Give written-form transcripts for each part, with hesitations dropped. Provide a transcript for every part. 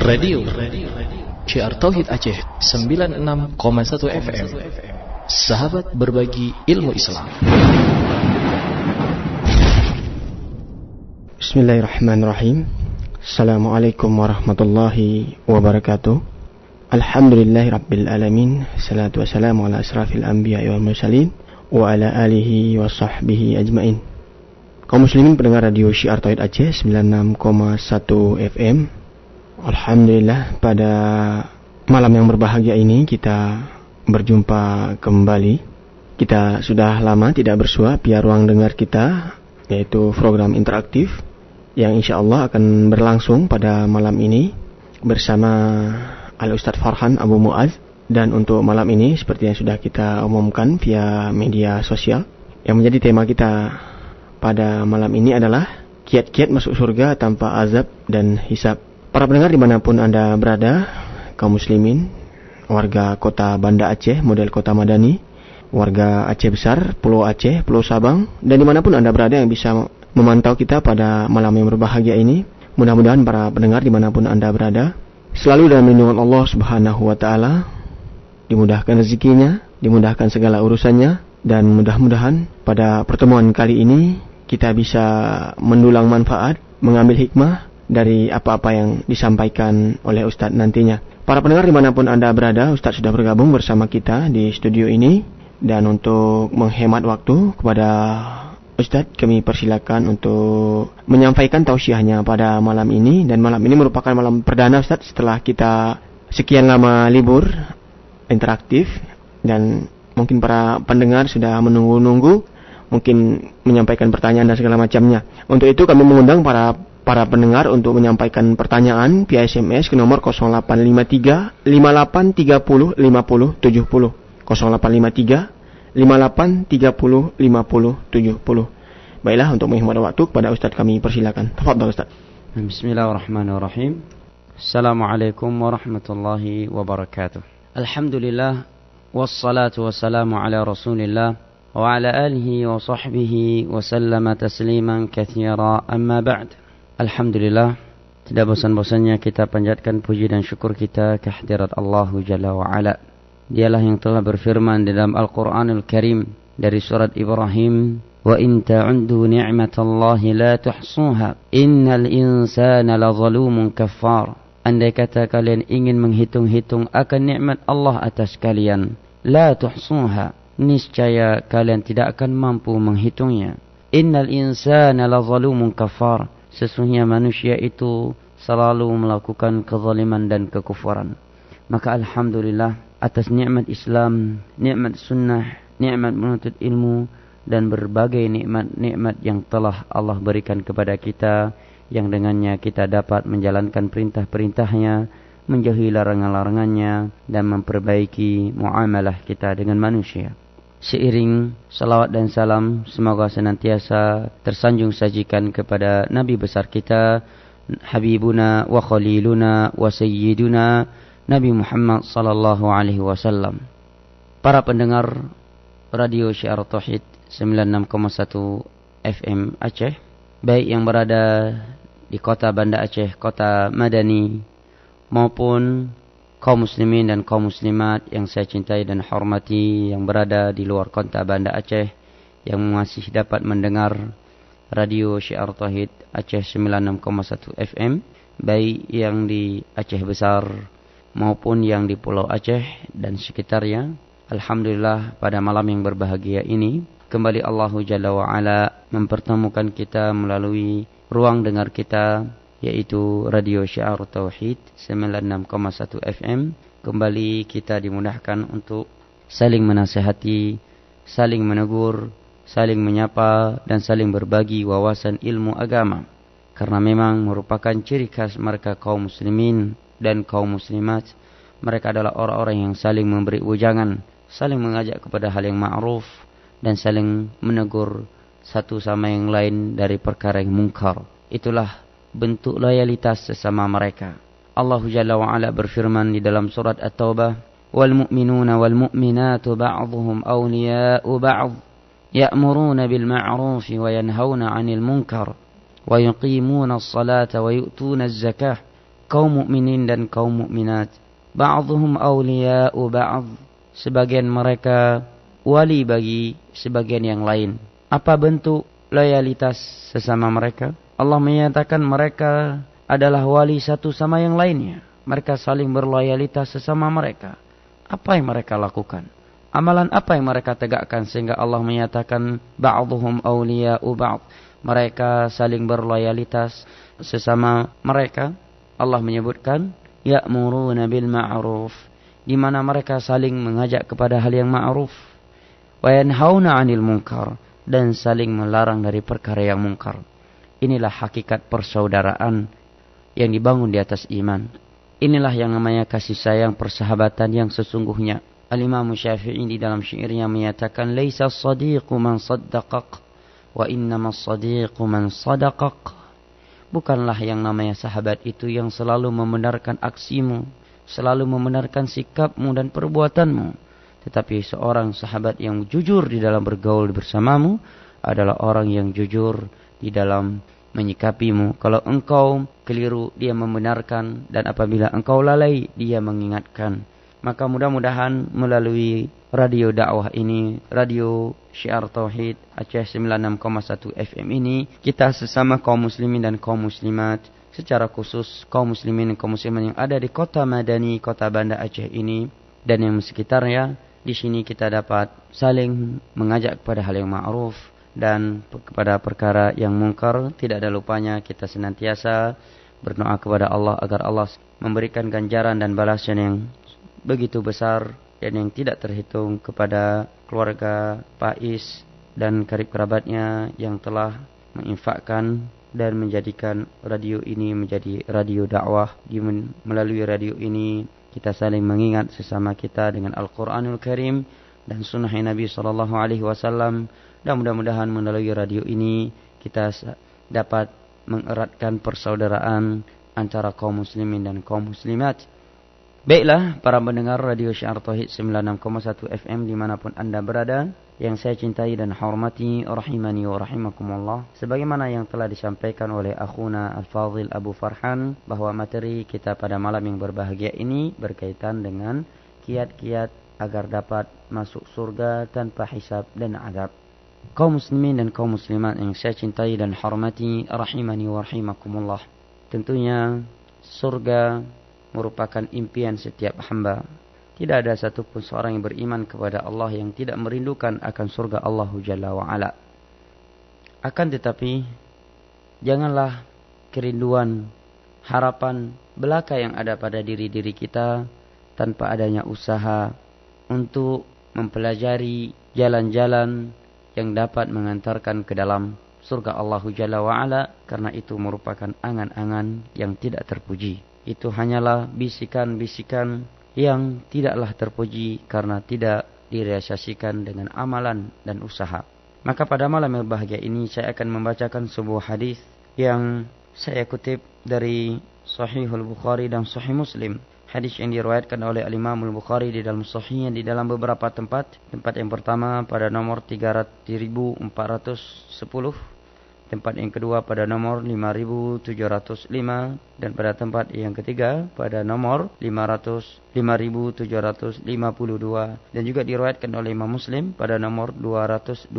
Radio Syiar Tauhid Aceh 96,1 FM. Sahabat berbagi ilmu Islam. Bismillahirrahmanirrahim. Assalamualaikum warahmatullahi wabarakatuh. Alhamdulillahirabbil alamin. Salatu wassalamu ala asrafil anbiya'i wal mursalin wa ala alihi wa sahbihi ajmain. Kaum muslimin pendengar radio Syiar Tauhid Aceh 96,1 FM. Alhamdulillah, pada malam yang berbahagia ini kita berjumpa kembali. Kita sudah lama tidak bersua via ruang dengar kita, yaitu program interaktif yang insya Allah akan berlangsung pada malam ini bersama Al-Ustadz Farhan Abu Mu'adz. Dan untuk malam ini, seperti yang sudah kita umumkan via media sosial, yang menjadi tema kita pada malam ini adalah kiat-kiat masuk surga tanpa azab dan hisab. Para pendengar dimanapun Anda berada, kaum muslimin, warga kota Banda Aceh, model kota Madani, warga Aceh Besar, Pulau Aceh, Pulau Sabang, dan dimanapun Anda berada yang bisa memantau kita pada malam yang berbahagia ini, mudah-mudahan para pendengar dimanapun Anda berada selalu dalam lindungan Allah Subhanahu wa Ta'ala, dimudahkan rezekinya, dimudahkan segala urusannya, dan mudah-mudahan pada pertemuan kali ini kita bisa mendulang manfaat, mengambil hikmah dari apa-apa yang disampaikan oleh Ustadz nantinya. Para pendengar dimanapun Anda berada, Ustadz sudah bergabung bersama kita di studio ini. Dan untuk menghemat waktu kepada Ustadz, kami persilakan untuk menyampaikan tausiahnya pada malam ini. Dan malam ini merupakan malam perdana Ustadz setelah kita sekian lama libur interaktif. Dan mungkin para pendengar sudah menunggu-nunggu, mungkin menyampaikan pertanyaan dan segala macamnya. Untuk itu kami mengundang para pendengar untuk menyampaikan pertanyaan via SMS ke nomor 0853 5830 50 70. 0853 5830 50 70. Baiklah, untuk menghemat waktu kepada Ustadz kami persilakan. Tafadhol Ustadz. Bismillahirrahmanirrahim. Assalamualaikum warahmatullahi wabarakatuh. Alhamdulillah, wassalatu wassalamu ala Rasulillah wa ala alihi wa sahbihi wa sallama tasliman katsira, amma ba'd. Alhamdulillah, tidak bosan-bosannya kita panjatkan puji dan syukur kita kehadirat Allah Jalla wa Ala. Dialah yang telah berfirman di dalam Al-Quranul Karim dari surat Ibrahim, wa in ta'uddu ni'matallahi la tuhsuha innal insana la zalumun kaffar. Andai kata kalian ingin menghitung-hitung akan nikmat Allah atas kalian, la tuhsuha, niscaya kalian tidak akan mampu menghitungnya. Innal insana la zalumun kaffar, sesungguhnya manusia itu selalu melakukan kezaliman dan kekufuran. Maka alhamdulillah atas nikmat Islam, nikmat sunnah, nikmat menuntut ilmu, dan berbagai nikmat-nikmat yang telah Allah berikan kepada kita, yang dengannya kita dapat menjalankan perintah-perintahnya, menjauhi larangan-larangannya, dan memperbaiki muamalah kita dengan manusia. Seiring salawat dan salam semoga senantiasa tersanjung sajikan kepada Nabi besar kita, Habibuna wa Khaliluna wa Sayyiduna Nabi Muhammad sallallahu alaihi wasallam. Para pendengar radio Syiar Tauhid 96,1 FM Aceh, baik yang berada di kota Banda Aceh, kota Madani, maupun kaum muslimin dan kaum muslimat yang saya cintai dan hormati yang berada di luar kota Banda Aceh, yang masih dapat mendengar radio Syiar Tauhid Aceh 96,1 FM, baik yang di Aceh Besar maupun yang di Pulau Aceh dan sekitarnya. Alhamdulillah, pada malam yang berbahagia ini kembali Allah Jalla wa Ala mempertemukan kita melalui ruang dengar kita, yaitu radio Syiar Tauhid 96,1 FM. Kembali kita dimudahkan untuk saling menasihati, saling menegur, saling menyapa, dan saling berbagi wawasan ilmu agama. Karena memang merupakan ciri khas mereka kaum muslimin dan kaum muslimat. Mereka adalah orang-orang yang saling memberi ujangan, saling mengajak kepada hal yang ma'ruf, dan saling menegur satu sama yang lain dari perkara yang mungkar. Itulah bentuk loyalitas sesama mereka. Allah Jalla wa Ala berfirman di dalam surat At-Taubah, wal mu'minuna wal mu'minatu ba'dhuhum awliya'u ba'd ya'muruna bil ma'ruf wa yanhauna 'anil munkar wa yuqimuna as-salata wa yu'tuna az-zakah. kaum mukminin dan kaum mukminat. Ba'dhum awliya'u ba'd. Sebagian mereka wali bagi sebagian yang lain. Apa bentuk loyalitas sesama mereka? Allah menyatakan mereka adalah wali satu sama yang lainnya. Mereka saling berloyalitas sesama mereka. Apa yang mereka lakukan? Amalan apa yang mereka tegakkan sehingga Allah menyatakan ba'dhum awliya'u ba'd. Mereka saling berloyalitas sesama mereka. Allah menyebutkan ya'muruna bil ma'ruf, di mana mereka saling mengajak kepada hal yang ma'ruf, wa yanhauna 'anil munkar, dan saling melarang dari perkara yang mungkar. Inilah hakikat persaudaraan yang dibangun di atas iman. Inilah yang namanya kasih sayang persahabatan yang sesungguhnya. Al-Imam Syafi'i di dalam syairnya menyatakan laisa as-sadiqu man saddaqaq wa innama as-sadiqu man sadaqaq. Bukanlah yang namanya sahabat itu yang selalu membenarkan aksimu, selalu membenarkan sikapmu dan perbuatanmu, tetapi seorang sahabat yang jujur di dalam bergaul bersamamu adalah orang yang jujur di dalam menyikapimu. Kalau engkau keliru, dia membenarkan, dan apabila engkau lalai, dia mengingatkan. Maka mudah-mudahan melalui radio dakwah ini, radio Syiar Tauhid Aceh 96,1 FM ini, kita sesama kaum muslimin dan kaum muslimat, secara khusus kaum muslimin dan kaum muslimat yang ada di kota Madani, kota Banda Aceh ini dan yang sekitarnya, di sini kita dapat saling mengajak kepada hal yang ma'ruf dan kepada perkara yang mungkar. Tidak ada lupanya kita senantiasa berdoa kepada Allah agar Allah memberikan ganjaran dan balasan yang begitu besar dan yang tidak terhitung kepada keluarga Pais dan karib kerabatnya yang telah menginfakkan dan menjadikan radio ini menjadi radio dakwah. Melalui radio ini kita saling mengingat sesama kita dengan Al-Quranul Karim dan sunnah Nabi SAW. Dan mudah-mudahan melalui radio ini kita dapat mengeratkan persaudaraan antara kaum muslimin dan kaum muslimat. Baiklah para pendengar radio Syiar Tauhid 96,1 FM dimanapun anda berada, yang saya cintai dan hormati, rahimani wa rahimakumullah. Sebagaimana yang telah disampaikan oleh akhuna Al-Fadhil Abu Farhan, bahwa materi kita pada malam yang berbahagia ini berkaitan dengan kiat-kiat agar dapat masuk surga tanpa hisab dan adab. Kaum muslimin dan kaum muslimat yang saya cintai dan hormati, rahimani wa rahimakumullah. Tentunya surga merupakan impian setiap hamba. Tidak ada satupun seorang yang beriman kepada Allah yang tidak merindukan akan surga Allah Jalla wa'ala. Akan tetapi, janganlah kerinduan, harapan belaka yang ada pada diri-diri kita tanpa adanya usaha untuk mempelajari jalan-jalan yang dapat mengantarkan ke dalam surga Allah Jalla wa'ala, karena itu merupakan angan-angan yang tidak terpuji. Itu hanyalah bisikan-bisikan yang tidaklah terpuji karena tidak direalisasikan dengan amalan dan usaha. Maka pada malam yang bahagia ini saya akan membacakan sebuah hadis yang saya kutip dari Sahihul Bukhari dan Sahih Muslim. Hadis yang diriwayatkan oleh Al-Imam Al-Bukhari di dalam Sahihnya di dalam beberapa tempat. Tempat yang pertama pada nomor 3410. Tempat yang kedua pada nomor 5705 dan pada tempat yang ketiga pada nomor 5752 dan juga diriwayatkan oleh Imam Muslim pada nomor 222.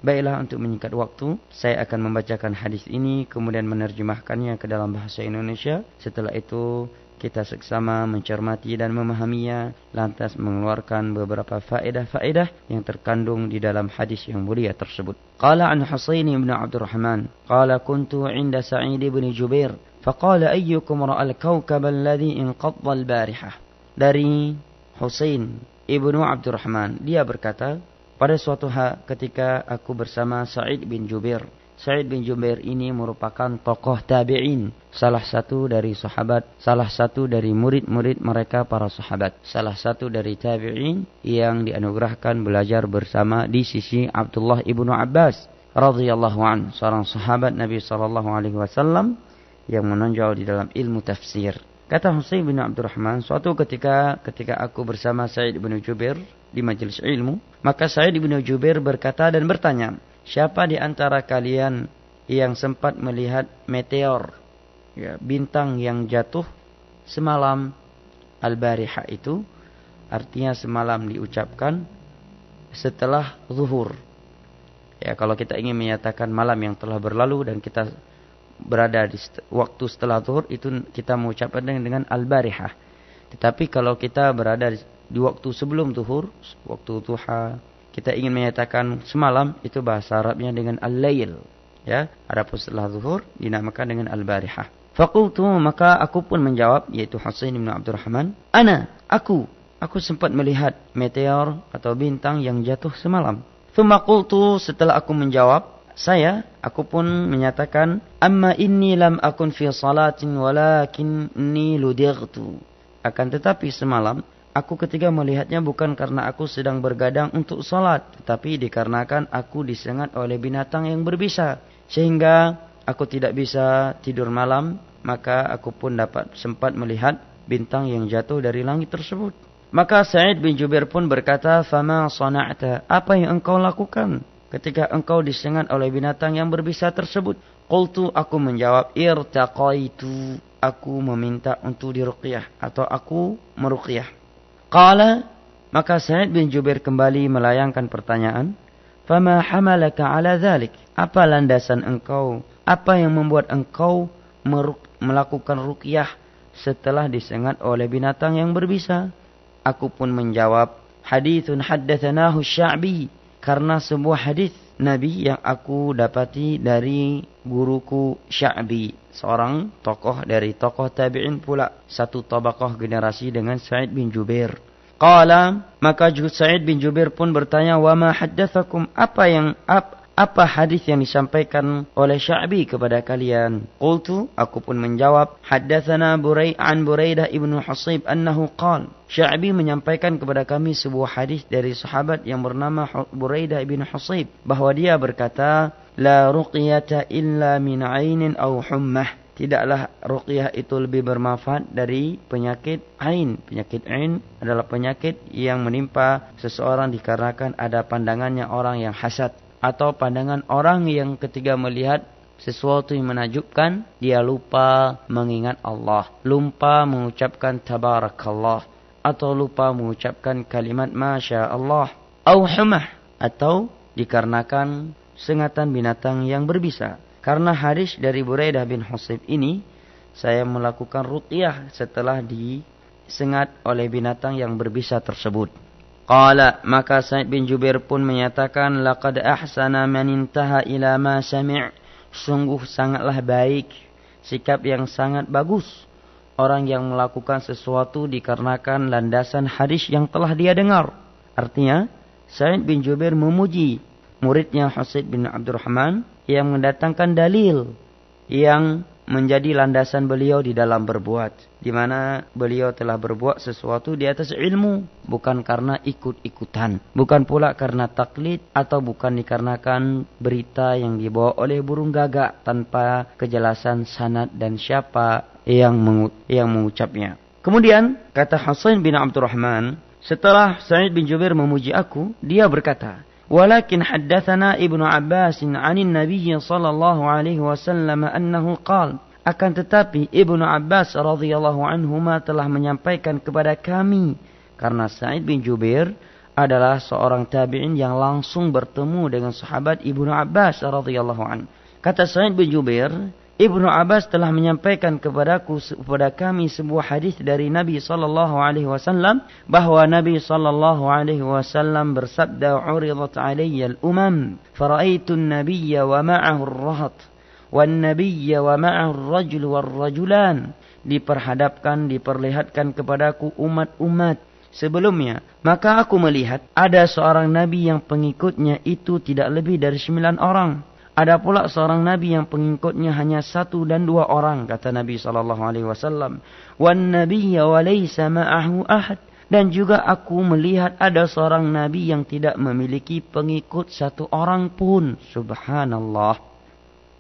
Baiklah, untuk menyingkat waktu, saya akan membacakan hadis ini kemudian menerjemahkannya ke dalam bahasa Indonesia. Setelah itu kita seksama mencermati dan memahaminya, lantas mengeluarkan beberapa faedah-faedah yang terkandung di dalam hadis yang mulia tersebut. Qala an Husain bin Abdurrahman, qala kuntu 'inda Sa'id bin Jubair, faqala ayyukum ra'al kawkab alladhi inqadda al-barihah. Dari Husain ibnu Abdurrahman, dia berkata, pada suatu ketika aku bersama Sa'id bin Jubair. Sa'id bin Jubair ini merupakan tokoh tabi'in, salah satu dari sahabat, salah satu dari murid-murid mereka para sahabat, salah satu dari tabi'in yang dianugerahkan belajar bersama di sisi Abdullah ibnu Abbas radhiyallahu anhu, seorang sahabat Nabi sallallahu alaihi wasallam yang menonjol di dalam ilmu tafsir. Kata Husain bin Abdurrahman, suatu ketika aku bersama Sa'id bin Jubair di majelis ilmu, maka Sa'id bin Jubair berkata dan bertanya, siapa di antara kalian yang sempat melihat meteor ya, bintang yang jatuh semalam. Al-Barihah itu artinya semalam diucapkan setelah zuhur. Ya, kalau kita ingin menyatakan malam yang telah berlalu dan kita berada di waktu setelah zuhur, itu kita mengucapkan dengan Al-Barihah. Tetapi kalau kita berada di waktu sebelum zuhur, waktu duha, kita ingin menyatakan semalam, itu bahasa Arabnya dengan Al-Lail. Ya, adapun setelah zuhur dinamakan dengan Al-Barihah. Faqultu, maka aku pun menjawab, yaitu Husain bin Abdurrahman, aku sempat melihat meteor atau bintang yang jatuh semalam. Thumma qultu, setelah aku menjawab, aku pun menyatakan, amma inni lam akun fi salatin walakinni ludightu. Akan tetapi semalam, aku ketika melihatnya bukan karena aku sedang bergadang untuk salat, tetapi dikarenakan aku disengat oleh binatang yang berbisa, sehingga aku tidak bisa tidur malam, maka aku pun sempat melihat bintang yang jatuh dari langit tersebut. Maka Sa'id bin Jubair pun berkata, "Fama sana'ta?" Apa yang engkau lakukan ketika engkau disengat oleh binatang yang berbisa tersebut? Qultu, aku menjawab, irtaqaitu, aku meminta untuk diruqyah atau aku meruqyah. Qala, maka Sa'id bin Jubair kembali melayangkan pertanyaan, "Fama hamalaka ala dhalik?" Apa landasan engkau? Apa yang membuat engkau melakukan ruqyah setelah disengat oleh binatang yang berbisa? Aku pun menjawab, hadithun haddatsanahu Sya'bi, karena sebuah hadis Nabi yang aku dapati dari guruku Sya'bi, seorang tokoh dari tokoh tabi'in pula, satu tabaqah generasi dengan Sa'id bin Jubair. Qala, maka Sa'id bin Jubair pun bertanya, wa ma haddatsakum, apa hadis yang disampaikan oleh Sya'bi kepada kalian? Qultu, aku pun menjawab, haddatsana Buraidah ibnu Husayb annahu qala, Sya'bi menyampaikan kepada kami sebuah hadis dari sahabat yang bernama Buraidah ibnu Husayb, bahwa dia berkata, la ruqyata illa min 'ainin aw hummah. Tidaklah ruqyah itu lebih bermanfaat dari penyakit ain. Penyakit ain adalah penyakit yang menimpa seseorang dikarenakan ada pandangannya orang yang hasad, atau pandangan orang yang ketika melihat sesuatu yang menakjubkan, dia lupa mengingat Allah, lupa mengucapkan tabarakallah, atau lupa mengucapkan kalimat masya Allah, au humah, atau dikarenakan sengatan binatang yang berbisa. Karena hadis dari Buraidah bin Husayb ini, saya melakukan ruqyah setelah disengat oleh binatang yang berbisa tersebut. Qala, maka Sa'id bin Jubair pun menyatakan, laqad ahsana man intaha ila ma sami'. Sungguh sangatlah baik, sikap yang sangat bagus orang yang melakukan sesuatu dikarenakan landasan hadis yang telah dia dengar. Artinya, Sa'id bin Jubair memuji muridnya Husain bin Abdurrahman yang mendatangkan dalil yang menjadi landasan beliau di dalam berbuat, di mana beliau telah berbuat sesuatu di atas ilmu, bukan karena ikut-ikutan, bukan pula karena taklid, atau bukan dikarenakan berita yang dibawa oleh burung gagak tanpa kejelasan sanad dan siapa yang mengucapnya. Kemudian kata Husain bin Abdurrahman, setelah Sa'id bin Jubair memuji aku, dia berkata, walakin haddatsana Ibnu Abbas 'anin Nabiy sallallahu alaihi wasallam annahu qala, akan tetapi Ibnu Abbas radhiyallahu anhuma telah menyampaikan kepada kami, karena Sa'id bin Jubair adalah seorang tabi'in yang langsung bertemu dengan sahabat Ibnu Abbas radhiyallahu anhu. Kata Sa'id bin Jubair, Ibnu Abbas telah menyampaikan kepada kami sebuah hadis dari Nabi sallallahu alaihi wasallam, bahwa Nabi sallallahu alaihi wasallam bersabda, "Uridat 'alayya al-umam, fara'aitu an-nabiyya wa ma'ahu ar-rahat, wan-nabiyya wa ma'ahu ar-rajul war-rajulan." Diperlihatkan kepadaku umat-umat sebelumnya, maka aku melihat ada seorang nabi yang pengikutnya itu tidak lebih dari 9 orang. Ada pula seorang nabi yang pengikutnya hanya 1 dan 2 orang, kata Nabi sallallahu alaihi wasallam. Wan nabiyya wa laysa ma'ahu ahad, dan juga aku melihat ada seorang nabi yang tidak memiliki pengikut 1 orang pun. Subhanallah.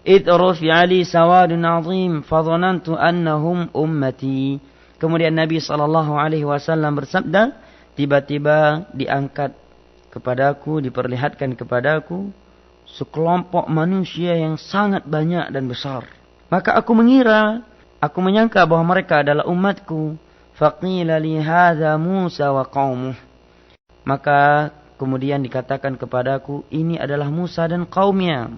Id rufi'a li sawadun 'azim fa dhanantu annahum ummati. Kemudian Nabi sallallahu alaihi wasallam bersabda, tiba-tiba diangkat kepadaku, diperlihatkan kepadaku sekelompok manusia yang sangat banyak dan besar. Maka aku mengira Aku menyangka bahwa mereka adalah umatku. Faqila li hadza Musa wa qaumuh. Maka kemudian dikatakan kepadaku, ini adalah Musa dan kaumnya.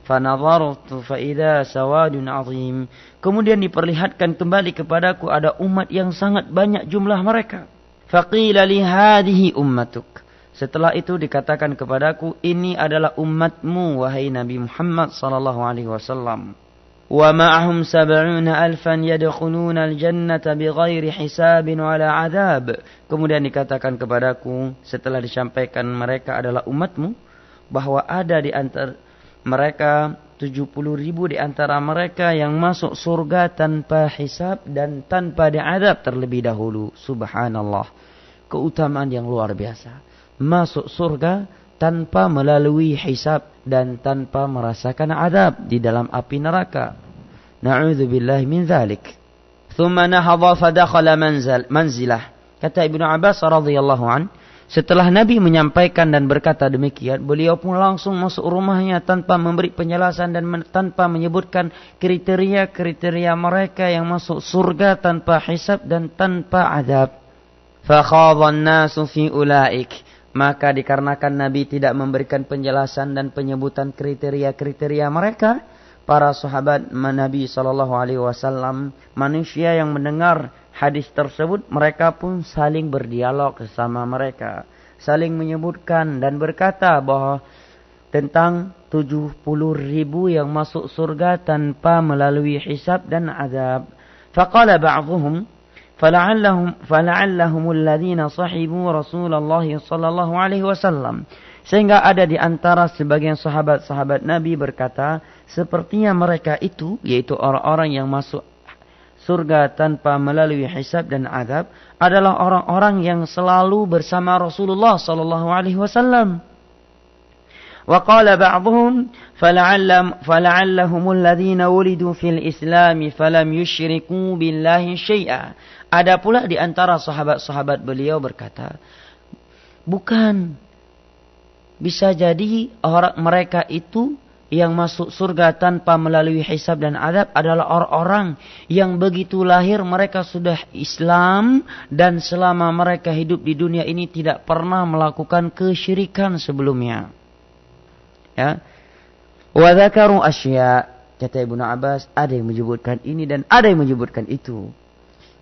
Fanadhartu fa idza sawadun azim. Kemudian diperlihatkan kembali kepadaku ada umat yang sangat banyak jumlah mereka. Faqila li hadhihi ummatuk. Setelah itu dikatakan kepadaku, ini adalah umatmu wahai Nabi Muhammad sallallahu alaihi wasallam. Wa ma'ahum 70,000 yadkhuluna al-jannata bighairi hisabin wala 'adzab. Kemudian dikatakan kepadaku setelah disampaikan mereka adalah umatmu, bahwa ada di antara mereka 70,000 di antara mereka yang masuk surga tanpa hisab dan tanpa diadab terlebih dahulu. Subhanallah. Keutamaan yang luar biasa. Masuk surga tanpa melalui hisab dan tanpa merasakan adab di dalam api neraka. Na'udzubillahi min dzalik. Thumma nahadha fadakhala manzilah. Kata Ibnu Abbas radhiyallahu an, setelah Nabi menyampaikan dan berkata demikian, beliau pun langsung masuk rumahnya tanpa memberi penjelasan dan tanpa menyebutkan kriteria-kriteria mereka yang masuk surga tanpa hisab dan tanpa adab. Fakhadhan nasu fi ulaik. Maka dikarenakan Nabi tidak memberikan penjelasan dan penyebutan kriteria-kriteria mereka, para sahabat Nabi SAW, manusia yang mendengar hadis tersebut, mereka pun saling berdialog sama mereka. Saling menyebutkan dan berkata bahwa tentang 70,000 yang masuk surga tanpa melalui hisab dan azab. Faqala ba'dhuhum فَلَعَلَّهُمُ الَّذِينَ صَحِبُوا رَسُولَ اللَّهِ صَلَّى اللَّهُ عَلَيْهِ وَسَلَّمَ. Sehingga ada di antara sebagian sahabat-sahabat Nabi berkata, sepertinya mereka itu, yaitu orang-orang yang masuk surga tanpa melalui hisab dan azab, adalah orang-orang yang selalu bersama Rasulullah sallallahu alaihi wasallam. Wa qala ba'dhum فَلَعَلَّهُمُ الَّذِينَ وُلِدُوا فِي الْإِسْلَامِ فَلَمْ يُشْرِكُوا بِاللَّهِ شَيْئًا. Ada pula di antara sahabat-sahabat beliau berkata, bukan, bisa jadi orang mereka itu yang masuk surga tanpa melalui hisab dan adab adalah orang-orang yang begitu lahir mereka sudah Islam dan selama mereka hidup di dunia ini tidak pernah melakukan kesyirikan sebelumnya. Ya. Wa dzakaru asya, kata Ibnu Abbas, ada yang menyebutkan ini dan ada yang menyebutkan itu.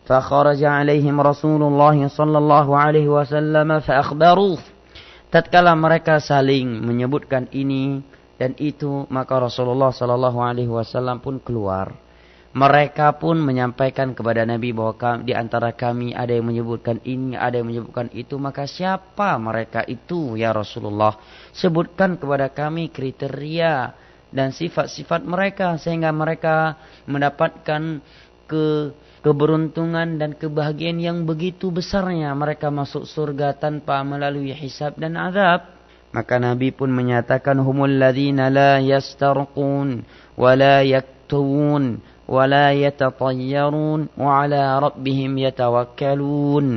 Fa kharaja alaihim Rasulullah sallallahu alaihi wasallam fa akhbaruh. Tatkala mereka saling menyebutkan ini dan itu, maka Rasulullah sallallahu alaihi wasallam pun keluar. Mereka pun menyampaikan kepada Nabi bahwa di antara kami ada yang menyebutkan ini, ada yang menyebutkan itu. Maka siapa mereka itu ya Rasulullah? Sebutkan kepada kami kriteria dan sifat-sifat mereka sehingga mereka mendapatkan keberuntungan dan kebahagiaan yang begitu besarnya. Mereka masuk surga tanpa melalui hisab dan azab. Maka Nabi pun menyatakan, humul ladzina la yastarqun wa la yaktun وَلَا يَتَطَيَّرُونَ وَعَلَى رَبِّهِمْ يَتَوَكَّلُونَ.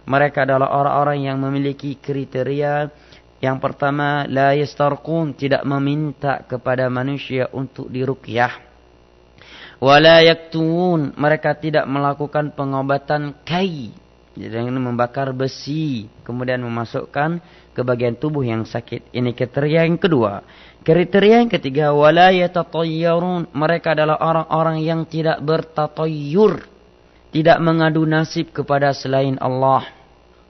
Mereka adalah orang-orang yang memiliki kriteria. Yang pertama, la yastarqun, tidak meminta kepada manusia untuk diruqyah. وَلَا يَكْتُونَ, mereka tidak melakukan pengobatan kai, jadi membakar besi kemudian memasukkan ke bagian tubuh yang sakit. Ini kriteria yang kedua. Kriteria yang ketiga, wala yatatayyarun, mereka adalah orang-orang yang tidak bertatayyur, tidak mengadu nasib kepada selain Allah.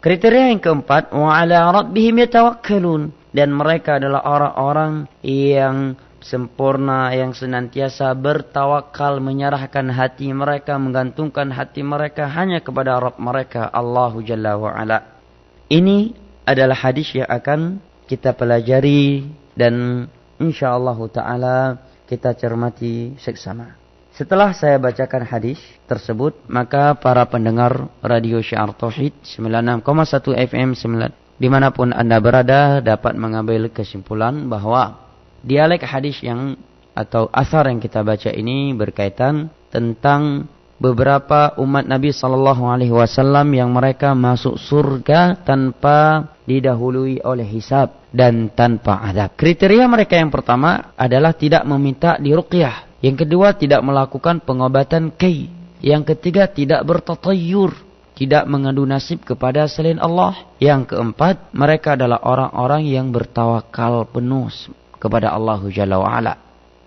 Kriteria yang keempat, wa ala rabbihim yatawakkalun, dan mereka adalah orang-orang yang sempurna, yang senantiasa bertawakal, menyerahkan hati mereka, menggantungkan hati mereka hanya kepada Rabb mereka, Allahu Jalla wa Ala. Ini adalah hadis yang akan kita pelajari dan insyaallah ta'ala kita cermati seksama. Setelah saya bacakan hadis tersebut, maka para pendengar Radio Syiar Tauhid 96,1 FM dimanapun Anda berada dapat mengambil kesimpulan bahwa dialek hadis yang atau asar yang kita baca ini berkaitan tentang beberapa umat Nabi SAW yang mereka masuk surga tanpa didahului oleh hisab dan tanpa azab. Kriteria mereka yang pertama adalah tidak meminta diruqyah. Yang kedua, tidak melakukan pengobatan kai. Yang ketiga, tidak bertatayyur, tidak mengadu nasib kepada selain Allah. Yang keempat, mereka adalah orang-orang yang bertawakal penuh kepada Allah Jalla wa'ala.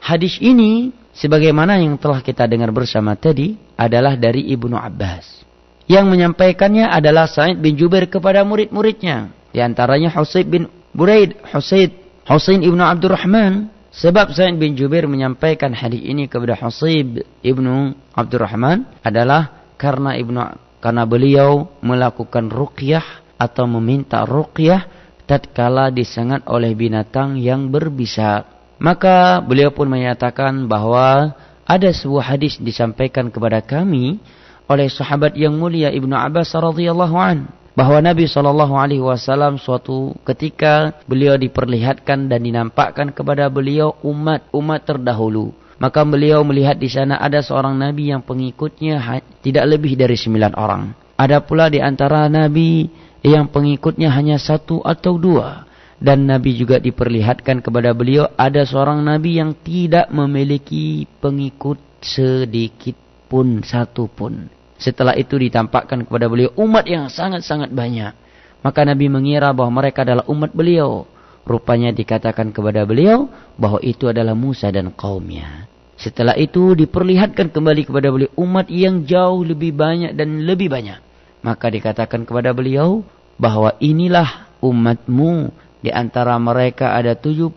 Hadis ini, sebagaimana yang telah kita dengar bersama tadi, adalah dari Ibnu Abbas. Yang menyampaikannya adalah Sa'id bin Jubair kepada murid-muridnya. Di antaranya Husain bin Buraid, Husain ibnu Abdurrahman. Sebab Sa'id bin Jubair menyampaikan hadis ini kepada Husain ibnu Abdurrahman adalah karena beliau melakukan ruqyah atau meminta ruqyah tatkala disengat oleh binatang yang berbisa. Maka beliau pun menyatakan bahwa ada sebuah hadis disampaikan kepada kami oleh sahabat yang mulia Ibnu Abbas radhiyallahu an, bahwa Nabi SAW suatu ketika beliau diperlihatkan dan dinampakkan kepada beliau umat terdahulu. Maka beliau melihat di sana ada seorang Nabi yang pengikutnya tidak lebih dari 9 orang. Ada pula di antara Nabi yang pengikutnya hanya 1 atau 2. Dan Nabi juga diperlihatkan kepada beliau ada seorang Nabi yang tidak memiliki pengikut sedikit pun, 1 pun. Setelah itu ditampakkan kepada beliau umat yang sangat-sangat banyak. Maka Nabi mengira bahwa mereka adalah umat beliau. Rupanya dikatakan kepada beliau bahwa itu adalah Musa dan kaumnya. Setelah itu diperlihatkan kembali kepada beliau umat yang jauh lebih banyak dan lebih banyak. Maka dikatakan kepada beliau bahwa inilah umatmu. Di antara mereka ada 70.000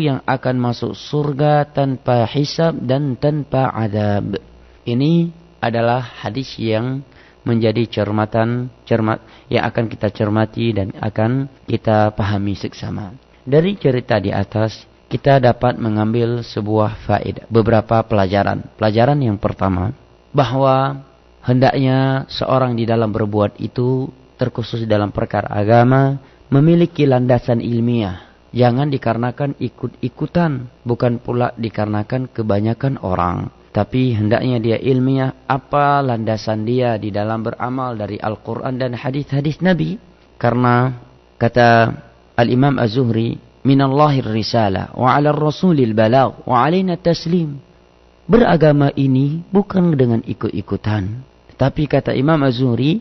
yang akan masuk surga tanpa hisab dan tanpa adab. Ini adalah hadis yang menjadi cermat yang akan kita cermati dan akan kita pahami seksama. Dari cerita di atas kita dapat mengambil sebuah faedah, beberapa pelajaran. Pelajaran yang pertama, bahwa hendaknya seorang di dalam berbuat itu, terkhusus dalam perkara agama, memiliki landasan ilmiah. Jangan dikarenakan ikut-ikutan, bukan pula dikarenakan kebanyakan orang. Tapi hendaknya dia ilmiah apa landasan dia di dalam beramal dari Al-Quran dan hadis-hadis Nabi. Karena kata Al-Imam Az-Zuhri, minallahir risalah wa 'alal rasulil balagh wa 'alaina taslim. Beragama ini bukan dengan ikut-ikutan. Tapi kata Imam Az-Zuhri,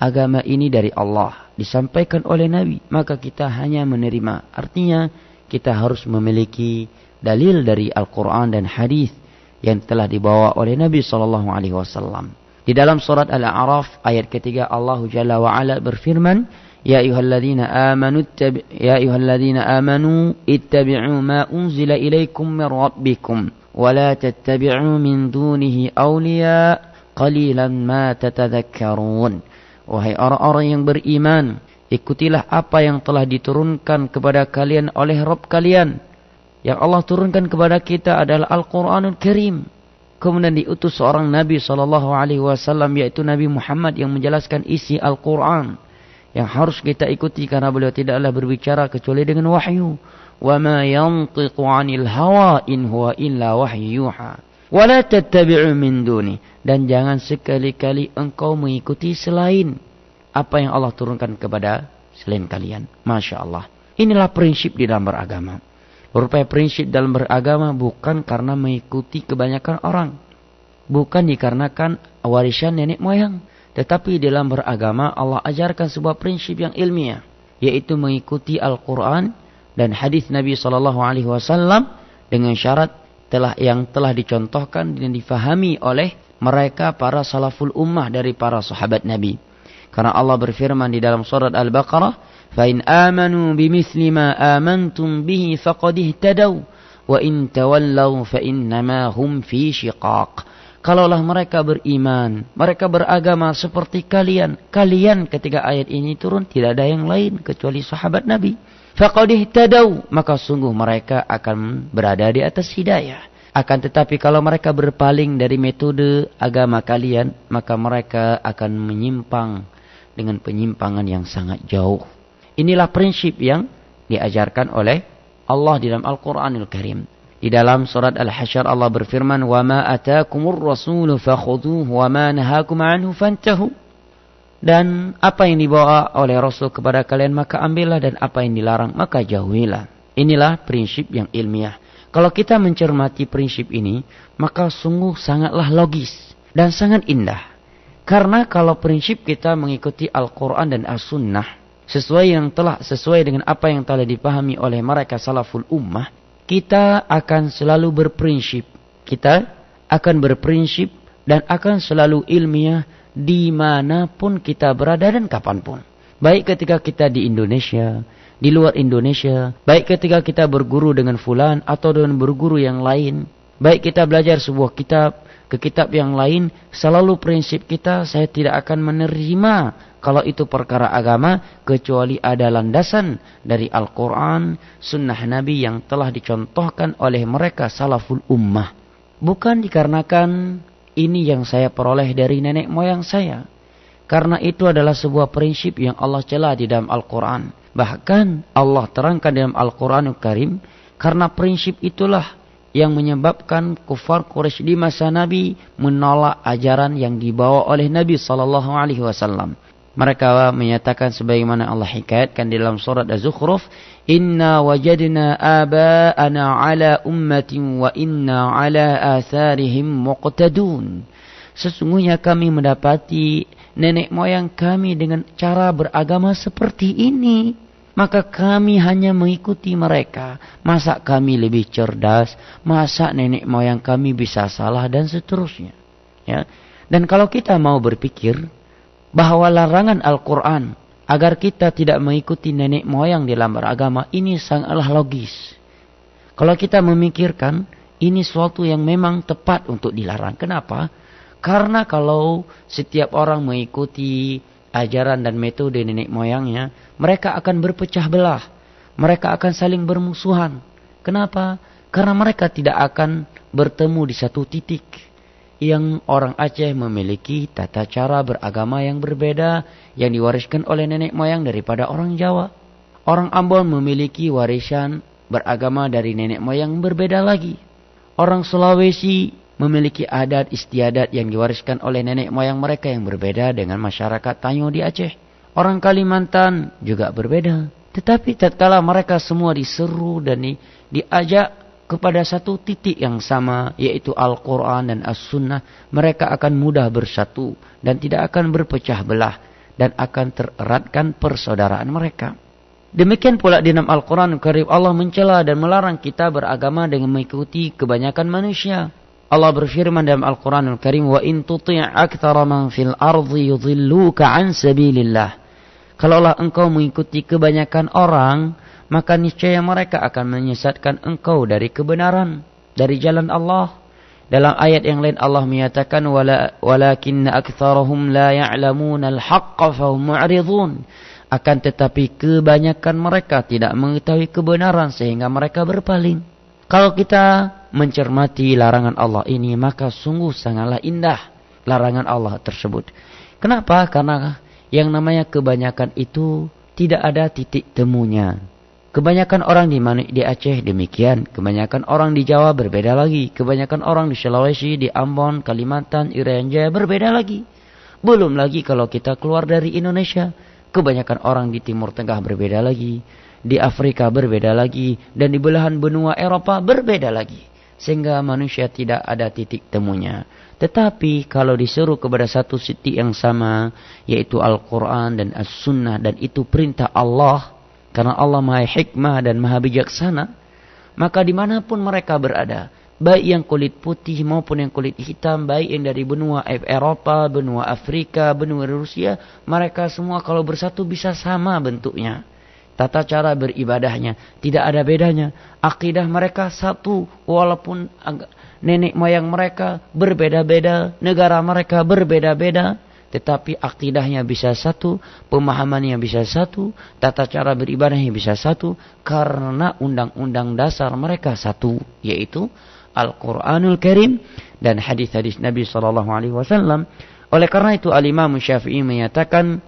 agama ini dari Allah, disampaikan oleh Nabi, maka kita hanya menerima. Artinya kita harus memiliki dalil dari Al-Quran dan hadis yang telah dibawa oleh Nabi SAW. Di dalam surat Al-A'raf ayat ketiga Allah Jalla wa'ala berfirman, Ya ayyuhalladzina amanu ittabi'u ma unzila ilaikum min rabbikum wa la tattabi'u min dunihi awliya qalilan ma tatadhakkarun. Wahai orang-orang yang beriman, ikutilah apa yang telah diturunkan kepada kalian oleh Rabb kalian. Yang Allah turunkan kepada kita adalah Al-Quranul Karim. Kemudian diutus seorang Nabi SAW, yaitu Nabi Muhammad yang menjelaskan isi Al-Quran. Yang harus kita ikuti karena beliau tidaklah berbicara kecuali dengan wahyu. Wa ma yantiqu 'anil hawa in huwa illa wahyu yuha. Wa la tattabi'u min duni. Dan jangan sekali-kali engkau mengikuti selain apa yang Allah turunkan kepada selain kalian. Masya Allah. Inilah prinsip di dalam beragama. Rupanya prinsip dalam beragama bukan karena mengikuti kebanyakan orang. Bukan dikarenakan warisan nenek moyang. Tetapi dalam beragama Allah ajarkan sebuah prinsip yang ilmiah. Yaitu mengikuti Al-Quran dan hadis Nabi SAW dengan syarat yang telah dicontohkan dan difahami oleh mereka para salaful ummah dari para sahabat Nabi. Karena Allah berfirman di dalam surat Al-Baqarah, فَإِنْ آمَنُوا بِمِثْلِ مَا آمَنْتُمْ بِهِ فَقَدِ اهْتَدَوْا وَإِنْ تَوَلَّوْا فَإِنَّمَا هُمْ فِي شِقَاقٍ. Kalaulah mereka beriman, mereka beragama seperti kalian. Kalian ketika ayat ini turun tidak ada yang lain kecuali sahabat Nabi. فَقَدِ اهْتَدَوْا, maka sungguh mereka akan berada di atas hidayah. Akan tetapi kalau mereka berpaling dari metode agama kalian, maka mereka akan menyimpang dengan penyimpangan yang sangat jauh. Inilah prinsip yang diajarkan oleh Allah di dalam Al-Quranul Karim. Di dalam surat Al-Hasyr Allah berfirman, وَمَا أَتَاكُمُ الرَّسُولُ فَخُذُوهُ وَمَا نَهَاكُمْ عَنْهُ فَانْتَهُوا. Dan apa yang dibawa oleh Rasul kepada kalian maka ambillah, dan apa yang dilarang maka jauhilah. Inilah prinsip yang ilmiah. Kalau kita mencermati prinsip ini, maka sungguh sangatlah logis. dan sangat indah. Karena kalau prinsip kita mengikuti Al-Quran dan As-Sunnah sesuai dengan apa yang telah dipahami oleh mereka salaful ummah, kita akan selalu berprinsip. Kita akan berprinsip dan akan selalu ilmiah dimanapun kita berada dan kapanpun. Baik ketika kita di Indonesia, di luar Indonesia, baik ketika kita berguru dengan fulan atau dengan berguru yang lain, baik kita belajar sebuah kitab ke kitab yang lain, selalu prinsip kita, saya tidak akan menerima kalau itu perkara agama kecuali ada landasan dari Al-Quran, sunnah Nabi yang telah dicontohkan oleh mereka salaful ummah. Bukan dikarenakan ini yang saya peroleh dari nenek moyang saya, karena itu adalah sebuah prinsip yang Allah cela di dalam Al-Quran. Bahkan Allah terangkan dalam Al-Quranul Karim, karena prinsip itulah yang menyebabkan kufar Quraisy di masa Nabi menolak ajaran yang dibawa oleh Nabi SAW. Mereka menyatakan sebagaimana Allah hikayatkan di dalam surat Az-Zukhruf, Inna wajadna aba'ana ala ummatin wa inna ala atharihim muqtadun. Sesungguhnya kami mendapati nenek moyang kami dengan cara beragama seperti ini, maka kami hanya mengikuti mereka. Masa kami lebih cerdas? Masa nenek moyang kami bisa salah? Dan seterusnya. Ya. Dan kalau kita mau berpikir bahwa larangan Al-Quran agar kita tidak mengikuti nenek moyang dalam beragama, ini sangatlah logis. Kalau kita memikirkan, ini suatu yang memang tepat untuk dilarang. Kenapa? Karena kalau setiap orang mengikuti ajaran dan metode nenek moyangnya, mereka akan berpecah belah. Mereka akan saling bermusuhan. Kenapa? Karena mereka tidak akan bertemu di satu titik. Yang orang Aceh memiliki tata cara beragama yang berbeda yang diwariskan oleh nenek moyang daripada orang Jawa. Orang Ambon memiliki warisan beragama dari nenek moyang berbeda lagi. Orang Sulawesi memiliki adat istiadat yang diwariskan oleh nenek moyang mereka yang berbeda dengan masyarakat Tanyo di Aceh. Orang Kalimantan juga berbeda. Tetapi tatkala mereka semua diseru dan diajak kepada satu titik yang sama, yaitu Al-Quran dan As-Sunnah, mereka akan mudah bersatu dan tidak akan berpecah belah dan akan tereratkan persaudaraan mereka. Demikian pula di dalam Al-Quran Karim, Allah mencela dan melarang kita beragama dengan mengikuti kebanyakan manusia. Allah berfirman dalam Al-Quran Al-Karim, wa in tuti' aktsara man fil ardi yudhilluka an sabilillah. Kalaulah engkau mengikuti kebanyakan orang, maka niscaya mereka akan menyesatkan engkau dari kebenaran, dari jalan Allah. Dalam ayat yang lain Allah menyatakan, walakinna aktsarahum la ya'lamuna al-haqqa fahum mu'ridun. Akan tetapi kebanyakan mereka tidak mengetahui kebenaran sehingga mereka berpaling. Kalau kita mencermati larangan Allah ini, maka sungguh sangatlah indah larangan Allah tersebut. Kenapa? Karena yang namanya kebanyakan itu tidak ada titik temunya. Kebanyakan orang di Aceh demikian, kebanyakan orang di Jawa berbeda lagi, kebanyakan orang di Sulawesi, di Ambon, Kalimantan, Irian Jaya berbeda lagi. Belum lagi kalau kita keluar dari Indonesia, kebanyakan orang di Timur Tengah berbeda lagi, di Afrika berbeda lagi, dan di belahan benua Eropa berbeda lagi. Sehingga manusia tidak ada titik temunya. Tetapi kalau disuruh kepada satu titik yang sama, yaitu Al-Quran dan As-Sunnah, dan itu perintah Allah, karena Allah maha hikmah dan maha bijaksana, maka dimanapun mereka berada, baik yang kulit putih maupun yang kulit hitam, baik yang dari benua Eropa, benua Afrika, benua Rusia, mereka semua kalau bersatu bisa sama bentuknya. Tata cara beribadahnya tidak ada bedanya. Akidah mereka satu, walaupun nenek moyang mereka berbeda-beda, negara mereka berbeda-beda, tetapi akidahnya bisa satu, pemahamannya bisa satu, tata cara beribadahnya bisa satu, karena undang-undang dasar mereka satu, yaitu Al-Quranul Karim dan hadis-hadis Nabi SAW. Oleh karena itu Al-Imam Syafi'i menyatakan,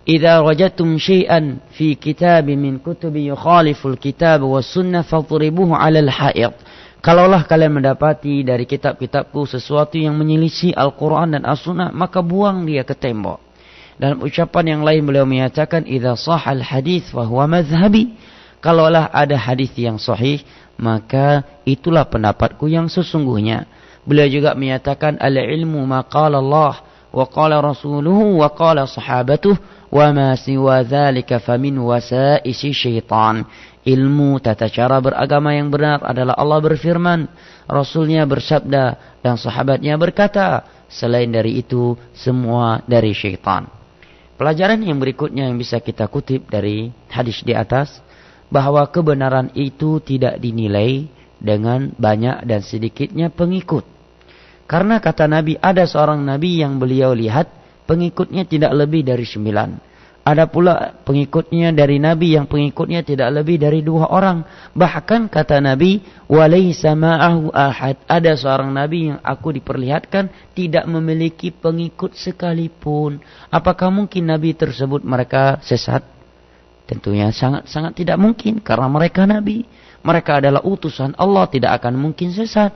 "Idza wajadtum syai'an fi kitabin min kutubi yukhaliful kitab was sunnah fadribuhu 'alal ha'id." Kalaulah kalian mendapati dari kitab-kitabku sesuatu yang menyelisih Al-Quran dan As-Sunnah, maka buang dia ke tembok. Dalam ucapan yang lain beliau menyatakan, idza sahal hadits fa huwa madhhabi. Kalaulah ada hadis yang sahih, maka itulah pendapatku yang sesungguhnya. Beliau juga menyatakan al-ilmu ma qala Allah wa qala rasuluhu wa qala sahabatuh wa ma siwa dzalika famin wasaisi syaitan. Ilmu tata cara beragama yang benar adalah Allah berfirman, Rasulnya bersabda, dan sahabatnya berkata. Selain dari itu, semua dari syaitan. Pelajaran yang berikutnya yang bisa kita kutip dari hadis di atas, bahwa kebenaran itu tidak dinilai dengan banyak dan sedikitnya pengikut. Karena kata Nabi, ada seorang Nabi yang beliau lihat, pengikutnya tidak lebih dari 9. Ada pula pengikutnya dari Nabi yang pengikutnya tidak lebih dari 2 orang. Bahkan kata Nabi, walaysa ma'ahu ahad. Ada seorang Nabi yang aku diperlihatkan tidak memiliki pengikut sekalipun. Apakah mungkin Nabi tersebut mereka sesat? Tentunya sangat-sangat tidak mungkin. Karena mereka Nabi. Mereka adalah utusan Allah, tidak akan mungkin sesat.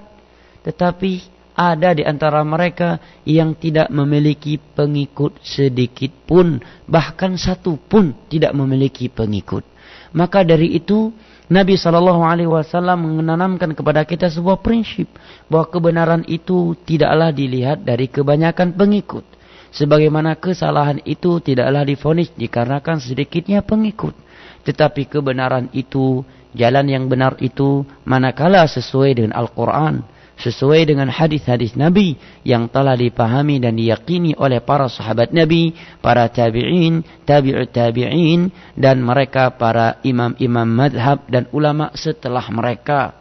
Tetapi ada di antara mereka yang tidak memiliki pengikut sedikit pun, bahkan satu pun tidak memiliki pengikut. Maka dari itu Nabi SAW menanamkan kepada kita sebuah prinsip bahwa kebenaran itu tidaklah dilihat dari kebanyakan pengikut, sebagaimana kesalahan itu tidaklah divonis dikarenakan sedikitnya pengikut. Tetapi kebenaran itu, jalan yang benar itu, manakala sesuai dengan Al-Quran, sesuai dengan hadis-hadis Nabi yang telah dipahami dan diyakini oleh para sahabat Nabi, para tabi'in, tabi'ut tabi'in, dan mereka para imam-imam madhab dan ulama setelah mereka.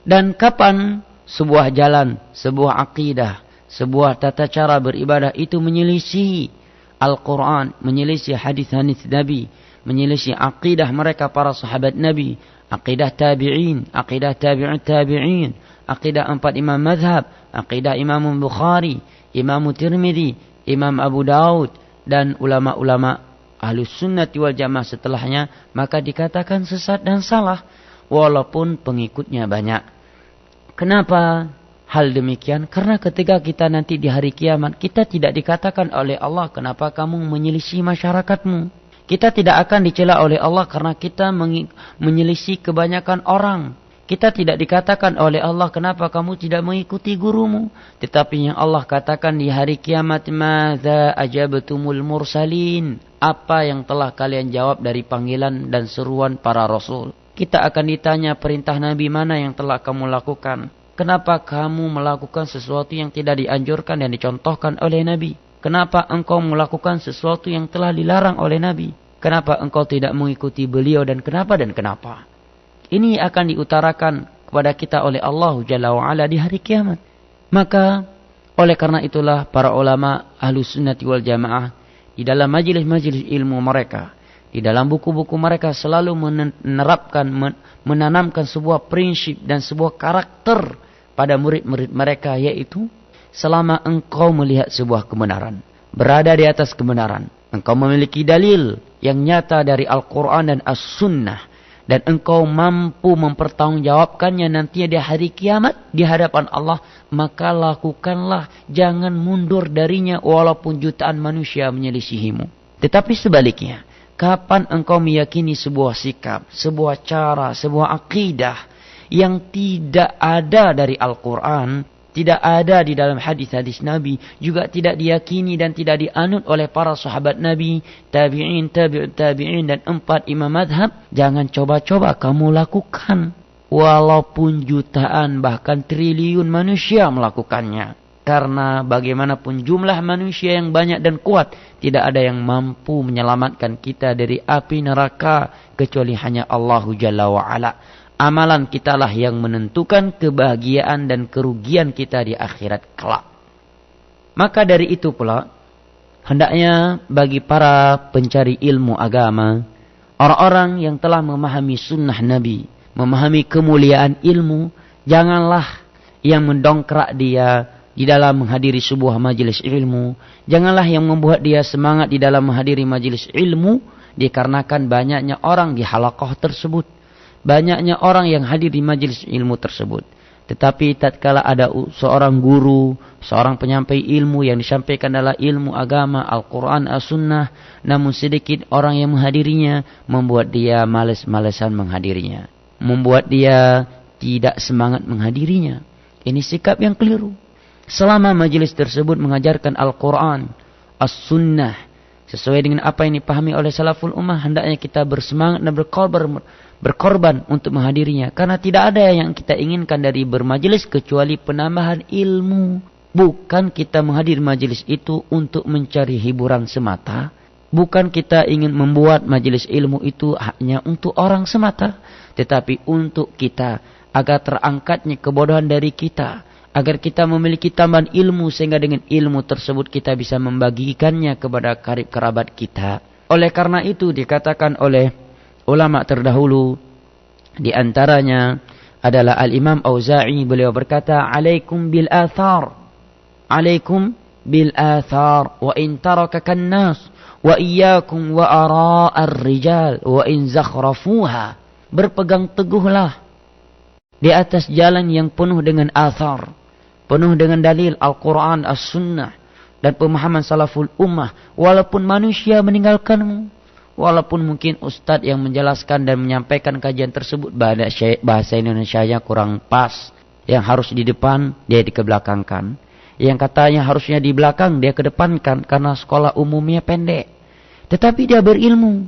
Dan kapan sebuah jalan, sebuah akidah, sebuah tata cara beribadah itu menyelisih Al-Quran, menyelisih hadis-hadis Nabi, menyelisih akidah mereka para sahabat Nabi, akidah tabi'in, akidah tabi'ut tabi'in, akidah 4 imam mazhab, akidah Imam Bukhari, Imam Tirmidzi, Imam Abu Daud, dan ulama-ulama Ahlus Sunnati wal Jamaah setelahnya, maka dikatakan sesat dan salah, walaupun pengikutnya banyak. Kenapa hal demikian? Karena ketika kita nanti di hari kiamat, kita tidak dikatakan oleh Allah, kenapa kamu menyelisih masyarakatmu? Kita tidak akan dicela oleh Allah karena kita menyelisih kebanyakan orang. Kita tidak dikatakan oleh Allah, kenapa kamu tidak mengikuti gurumu? Tetapi yang Allah katakan di hari kiamat, madza ajabtumul mursalin? Apa yang telah kalian jawab dari panggilan dan seruan para rasul? Kita akan ditanya perintah Nabi mana yang telah kamu lakukan? Kenapa kamu melakukan sesuatu yang tidak dianjurkan dan dicontohkan oleh Nabi? Kenapa engkau melakukan sesuatu yang telah dilarang oleh Nabi? Kenapa engkau tidak mengikuti beliau dan kenapa dan kenapa? Ini akan diutarakan kepada kita oleh Allah Jalla wa'ala di hari kiamat. Maka oleh karena itulah para ulama Ahlus Sunnati wal Jamaah di dalam majelis-majelis ilmu mereka, di dalam buku-buku mereka selalu menerapkan, menanamkan sebuah prinsip dan sebuah karakter pada murid-murid mereka, yaitu selama engkau melihat sebuah kebenaran, berada di atas kebenaran, engkau memiliki dalil yang nyata dari Al-Quran dan As-Sunnah, dan engkau mampu mempertanggungjawabkannya nanti di hari kiamat di hadapan Allah, maka lakukanlah, jangan mundur darinya walaupun jutaan manusia menyelisihimu. Tetapi sebaliknya, kapan engkau meyakini sebuah sikap, sebuah cara, sebuah akidah yang tidak ada dari Al-Quran, tidak ada di dalam hadis-hadis Nabi, juga tidak diyakini dan tidak dianut oleh para sahabat Nabi, tabi'in, tabi'ut tabi'in, dan 4 imam madhab, jangan coba-coba kamu lakukan. Walaupun jutaan bahkan triliun manusia melakukannya. Karena bagaimanapun jumlah manusia yang banyak dan kuat, tidak ada yang mampu menyelamatkan kita dari api neraka kecuali hanya Allah Jalla wa'ala. Amalan kitalah yang menentukan kebahagiaan dan kerugian kita di akhirat kelak. Maka dari itu pula, hendaknya bagi para pencari ilmu agama, orang-orang yang telah memahami sunnah Nabi, memahami kemuliaan ilmu, janganlah yang mendongkrak dia di dalam menghadiri sebuah majelis ilmu. Janganlah yang membuat dia semangat di dalam menghadiri majelis ilmu, dikarenakan banyaknya orang di halaqah tersebut, banyaknya orang yang hadir di majelis ilmu tersebut. Tetapi tatkala ada seorang guru, seorang penyampai ilmu yang disampaikan adalah ilmu agama, Al-Quran, As-Sunnah, namun sedikit orang yang menghadirinya, membuat dia malas-malasan menghadirinya, membuat dia tidak semangat menghadirinya. Ini sikap yang keliru. Selama majelis tersebut mengajarkan Al-Quran, As-Sunnah, sesuai dengan apa yang dipahami oleh salaful ummah, hendaknya kita bersemangat dan berkorban untuk menghadirinya. Karena tidak ada yang kita inginkan dari bermajelis kecuali penambahan ilmu. Bukan kita menghadiri majelis itu untuk mencari hiburan semata. Bukan kita ingin membuat majelis ilmu itu hanya untuk orang semata. Tetapi untuk kita, agar terangkatnya kebodohan dari kita. Agar kita memiliki tambahan ilmu, sehingga dengan ilmu tersebut kita bisa membagikannya kepada karib kerabat kita. Oleh karena itu dikatakan oleh ulama terdahulu, di antaranya adalah Al-Imam Auza'i, beliau berkata, "Alaikum bil athar, alaikum bil athar, wa in tarakakan nas, wa iyyakum wa ara'ar rijal, wa in zakhrafuha." Berpegang teguhlah di atas jalan yang penuh dengan athar, penuh dengan dalil Al-Quran, As-Sunnah, dan pemahaman salaful ummah. Walaupun manusia meninggalkanmu, walaupun mungkin ustadz yang menjelaskan dan menyampaikan kajian tersebut bahasa Indonesianya kurang pas, yang harus di depan dia dikebelakangkan, yang katanya harusnya di belakang dia kedepankan karena sekolah umumnya pendek. Tetapi dia berilmu.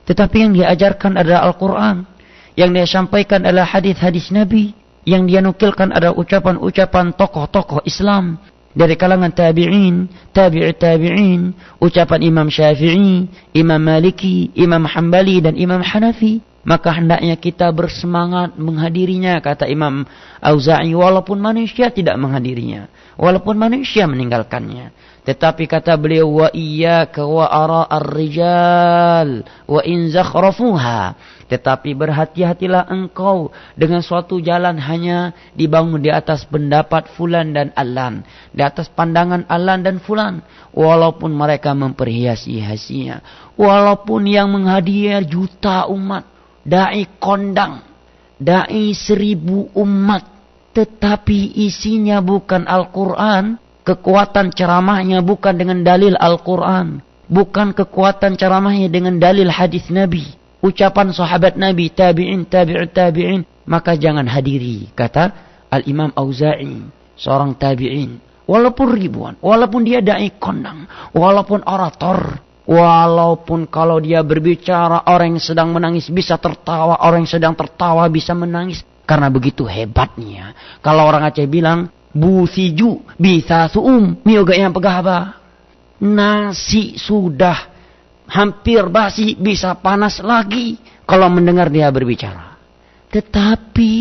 Tetapi yang dia ajarkan adalah Al-Quran, yang dia sampaikan adalah hadis-hadis Nabi, yang dia nukilkan adalah ucapan-ucapan tokoh-tokoh Islam dari kalangan tabi'in, tabi'in, ucapan Imam Syafi'i, Imam Maliki, Imam Hambali, dan Imam Hanafi. Maka hendaknya kita bersemangat menghadirinya, kata Imam Auza'i, walaupun manusia tidak menghadirinya, walaupun manusia meninggalkannya. Tetapi kata beliau, wa iyyaka wa ara'ar rijal wa in zakhrafuha. Tetapi berhati-hatilah engkau dengan suatu jalan hanya dibangun di atas pendapat fulan dan alan, di atas pandangan alan dan fulan, walaupun mereka memperhiasi-hiasinya, walaupun yang menghadiri juta umat, dai kondang, dai 1000 umat, tetapi isinya bukan Al-Quran, kekuatan ceramahnya bukan dengan dalil Al-Quran, bukan kekuatan ceramahnya dengan dalil hadis Nabi, ucapan sahabat Nabi, tabi'in, tabi'in, maka jangan hadiri, kata Al-Imam Auza'i, seorang tabi'in. Walaupun ribuan, walaupun dia dai kondang, walaupun orator, walaupun kalau dia berbicara orang yang sedang menangis bisa tertawa, orang yang sedang tertawa bisa menangis. Karena begitu hebatnya. Kalau orang Aceh bilang, busiju bisa suum, mioga yang pegahaba. Nasi sudah hampir basi, bisa panas lagi kalau mendengar dia berbicara. Tetapi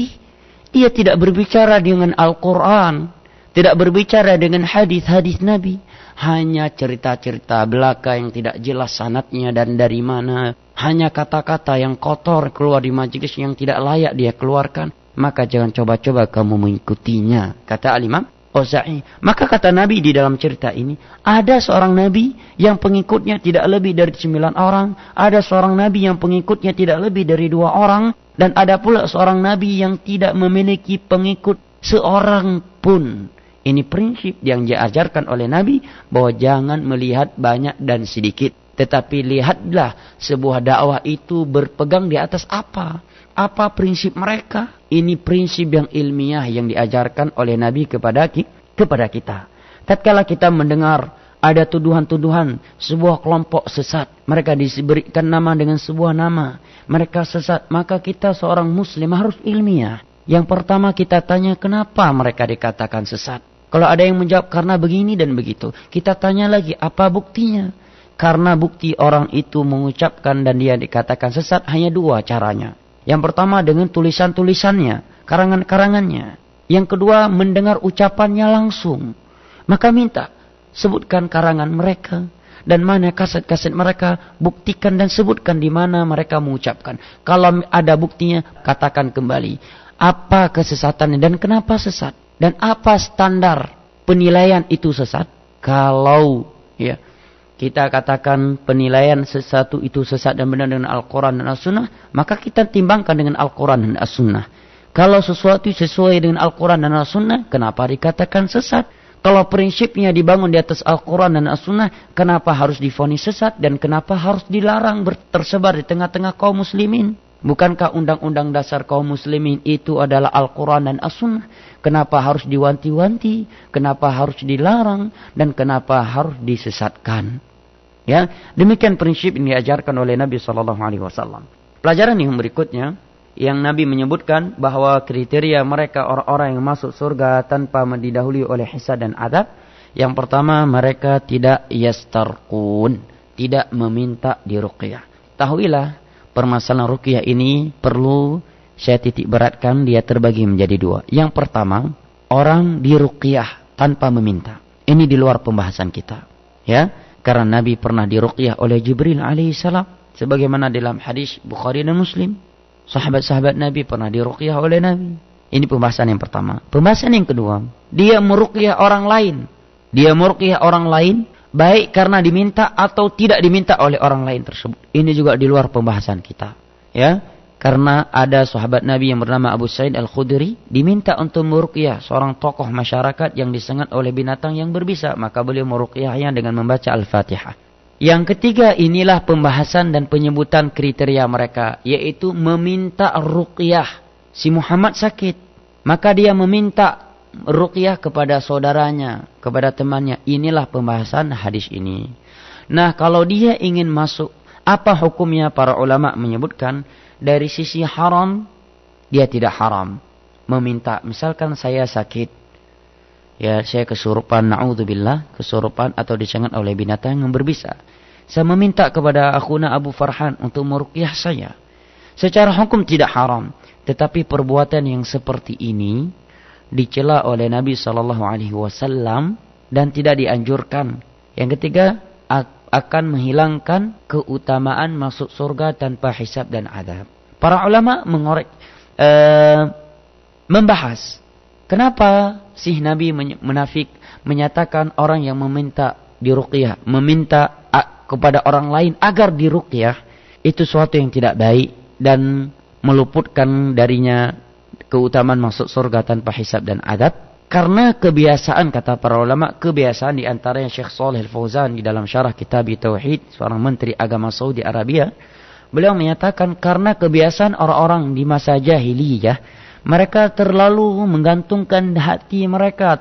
dia tidak berbicara dengan Al-Quran, tidak berbicara dengan hadis-hadis Nabi. Hanya cerita-cerita belaka yang tidak jelas sanadnya dan dari mana. Hanya kata-kata yang kotor keluar di majelis yang tidak layak dia keluarkan. Maka jangan coba-coba kamu mengikutinya, kata Al-Imam Auza'i. Maka kata Nabi di dalam cerita ini, ada seorang Nabi yang pengikutnya tidak lebih dari 9 orang. Ada seorang Nabi yang pengikutnya tidak lebih dari 2 orang. Dan ada pula seorang Nabi yang tidak memiliki pengikut seorang pun. Ini prinsip yang diajarkan oleh Nabi, bahwa jangan melihat banyak dan sedikit. Tetapi lihatlah sebuah dakwah itu berpegang di atas apa? Apa prinsip mereka? Ini prinsip yang ilmiah yang diajarkan oleh Nabi kepada kita. Tatkala kita mendengar ada tuduhan-tuduhan sebuah kelompok sesat, mereka diberikan nama dengan sebuah nama, mereka sesat, maka kita seorang muslim harus ilmiah. Yang pertama kita tanya, kenapa mereka dikatakan sesat? Kalau ada yang menjawab karena begini dan begitu, kita tanya lagi, apa buktinya? Karena bukti orang itu mengucapkan dan dia dikatakan sesat hanya 2 caranya. Yang pertama dengan tulisan-tulisannya, karangan-karangannya. Yang kedua mendengar ucapannya langsung. Maka minta, sebutkan karangan mereka dan mana kaset-kaset mereka, buktikan dan sebutkan di mana mereka mengucapkan. Kalau ada buktinya, katakan kembali apa kesesatannya dan kenapa sesat dan apa standar penilaian itu sesat. Kalau kita katakan penilaian sesuatu itu sesat dan benar dengan Al-Quran dan As-Sunnah, maka kita timbangkan dengan Al-Quran dan As-Sunnah. Kalau sesuatu sesuai dengan Al-Quran dan As-Sunnah, kenapa dikatakan sesat? Kalau prinsipnya dibangun di atas Al-Quran dan As-Sunnah, kenapa harus divonis sesat dan kenapa harus dilarang tersebar di tengah-tengah kaum muslimin? Bukankah undang-undang dasar kaum muslimin itu adalah Al-Quran dan As-Sunnah? Kenapa harus diwanti-wanti? Kenapa harus dilarang? Dan kenapa harus disesatkan? Ya, demikian prinsip yang diajarkan oleh Nabi SAW. Pelajaran yang berikutnya, yang Nabi menyebutkan bahwa kriteria mereka orang-orang yang masuk surga tanpa didahului oleh hisab dan adab. Yang pertama, mereka tidak yastarqun, tidak meminta diruqyah. Tahuilah, permasalahan ruqyah ini perlu saya titik beratkan, dia terbagi menjadi dua. Yang pertama, orang diruqyah tanpa meminta. Ini di luar pembahasan kita. Ya, karena Nabi pernah diruqyah oleh Jibril alaihissalam. Sebagaimana dalam hadis Bukhari dan Muslim. Sahabat-sahabat Nabi pernah diruqyah oleh Nabi. Ini pembahasan yang pertama. Pembahasan yang kedua, dia meruqyah orang lain. Dia meruqyah orang lain, baik karena diminta atau tidak diminta oleh orang lain tersebut. Ini juga di luar pembahasan kita. Ya, karena ada sahabat Nabi yang bernama Abu Sa'id Al-Khudri diminta untuk meruqyah seorang tokoh masyarakat yang disengat oleh binatang yang berbisa, maka beliau meruqyahnya dengan membaca Al-Fatihah. Yang ketiga, inilah pembahasan dan penyebutan kriteria mereka, yaitu meminta ruqyah. Si Muhammad sakit, maka dia meminta ruqyah kepada saudaranya, kepada temannya. Inilah pembahasan hadis ini. Nah, kalau dia ingin masuk, apa hukumnya? Para ulama menyebutkan dari sisi haram, dia tidak haram meminta. Misalkan saya sakit, ya saya kesurupan, na'udzubillah, kesurupan atau disengat oleh binatang yang berbisa. Saya meminta kepada akhuna Abu Farhan untuk meruqyah saya. Secara hukum tidak haram, tetapi perbuatan yang seperti ini dicela oleh Nabi SAW dan tidak dianjurkan. Yang ketiga, akan menghilangkan keutamaan masuk surga tanpa hisab dan adab. Para ulama membahas kenapa sih Nabi menyatakan orang yang meminta diruqyah, meminta kepada orang lain agar diruqyah, itu suatu yang tidak baik dan meluputkan darinya keutamaan masuk surga tanpa hisab dan adab. Karena kebiasaan, kata para ulama, kebiasaan di antaranya Syekh Shalih Al-Fauzan di dalam syarah kitab Tauhid, seorang menteri agama Saudi Arabia, beliau menyatakan karena kebiasaan orang-orang di masa jahiliyah, mereka terlalu menggantungkan hati mereka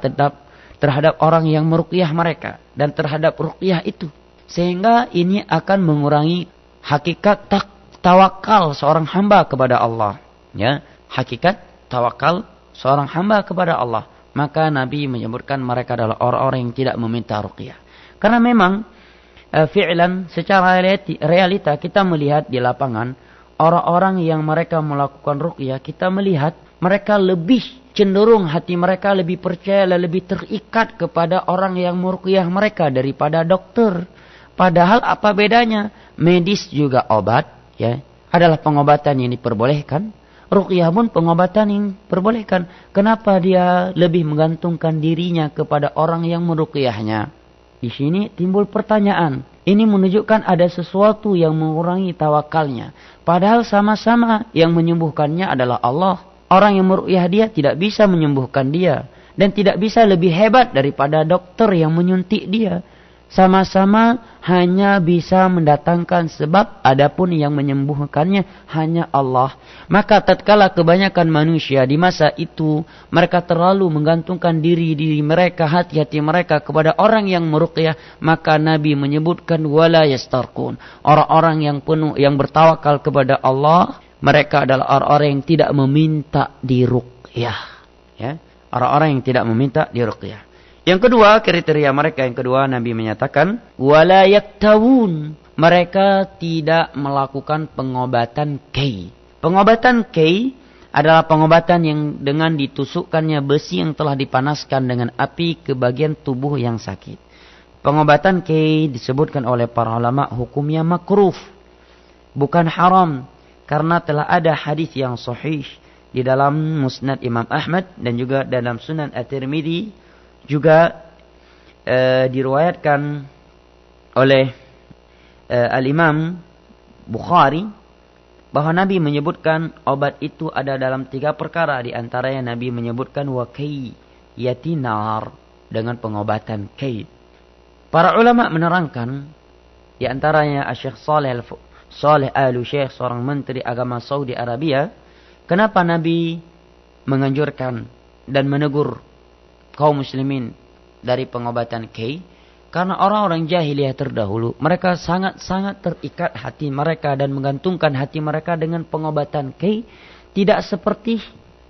terhadap orang yang meruqyah mereka dan terhadap ruqyah itu, sehingga ini akan mengurangi hakikat tawakal seorang hamba kepada Allah. Ya, hakikat tawakal seorang hamba kepada Allah. Maka Nabi menyebutkan mereka adalah orang-orang yang tidak meminta ruqyah. Karena memang fi'lan secara realita kita melihat di lapangan orang-orang yang mereka melakukan ruqyah, kita melihat mereka lebih cenderung, hati mereka lebih percaya dan lebih terikat kepada orang yang meruqyah mereka daripada dokter. Padahal apa bedanya? Medis juga obat, ya, adalah pengobatan yang diperbolehkan. Ruqyah pun pengobatan yang diperbolehkan. Kenapa dia lebih menggantungkan dirinya kepada orang yang meruqyahnya? Di sini timbul pertanyaan. Ini menunjukkan ada sesuatu yang mengurangi tawakalnya. Padahal sama-sama yang menyembuhkannya adalah Allah. Orang yang meruqyah dia tidak bisa menyembuhkan dia. Dan tidak bisa lebih hebat daripada dokter yang menyuntik dia. Sama-sama hanya bisa mendatangkan sebab, adapun yang menyembuhkannya hanya Allah. Maka tatkala kebanyakan manusia di masa itu mereka terlalu menggantungkan diri mereka, hati-hati mereka kepada orang yang meruqyah, maka Nabi menyebutkan wala yastarqun. Orang-orang yang penuh yang bertawakal kepada Allah, mereka adalah orang-orang yang tidak meminta diruqyah. Ya, orang-orang yang tidak meminta diruqyah. Yang kedua, kriteria mereka yang kedua, Nabi menyatakan wala yaktawun. Mereka tidak melakukan pengobatan kay. Pengobatan kay adalah pengobatan yang dengan ditusukkannya besi yang telah dipanaskan dengan api ke bagian tubuh yang sakit. Pengobatan kay disebutkan oleh para ulama hukumnya makruh, bukan haram, karena telah ada hadis yang sahih di dalam Musnad Imam Ahmad dan juga dalam Sunan At-Tirmidzi, juga diriwayatkan oleh Al-Imam Bukhari bahwa Nabi menyebutkan obat itu ada dalam 3 perkara. Di antaranya Nabi menyebutkan wakai yatinar, dengan pengobatan kay. Para ulama menerangkan, di antaranya Syekh Saleh Al-Sheikh, seorang menteri agama Saudi Arabia, kenapa Nabi menganjurkan dan menegur kaum muslimin dari pengobatan K? Karena orang-orang jahiliyah terdahulu, mereka sangat-sangat terikat hati mereka dan menggantungkan hati mereka dengan pengobatan K, tidak seperti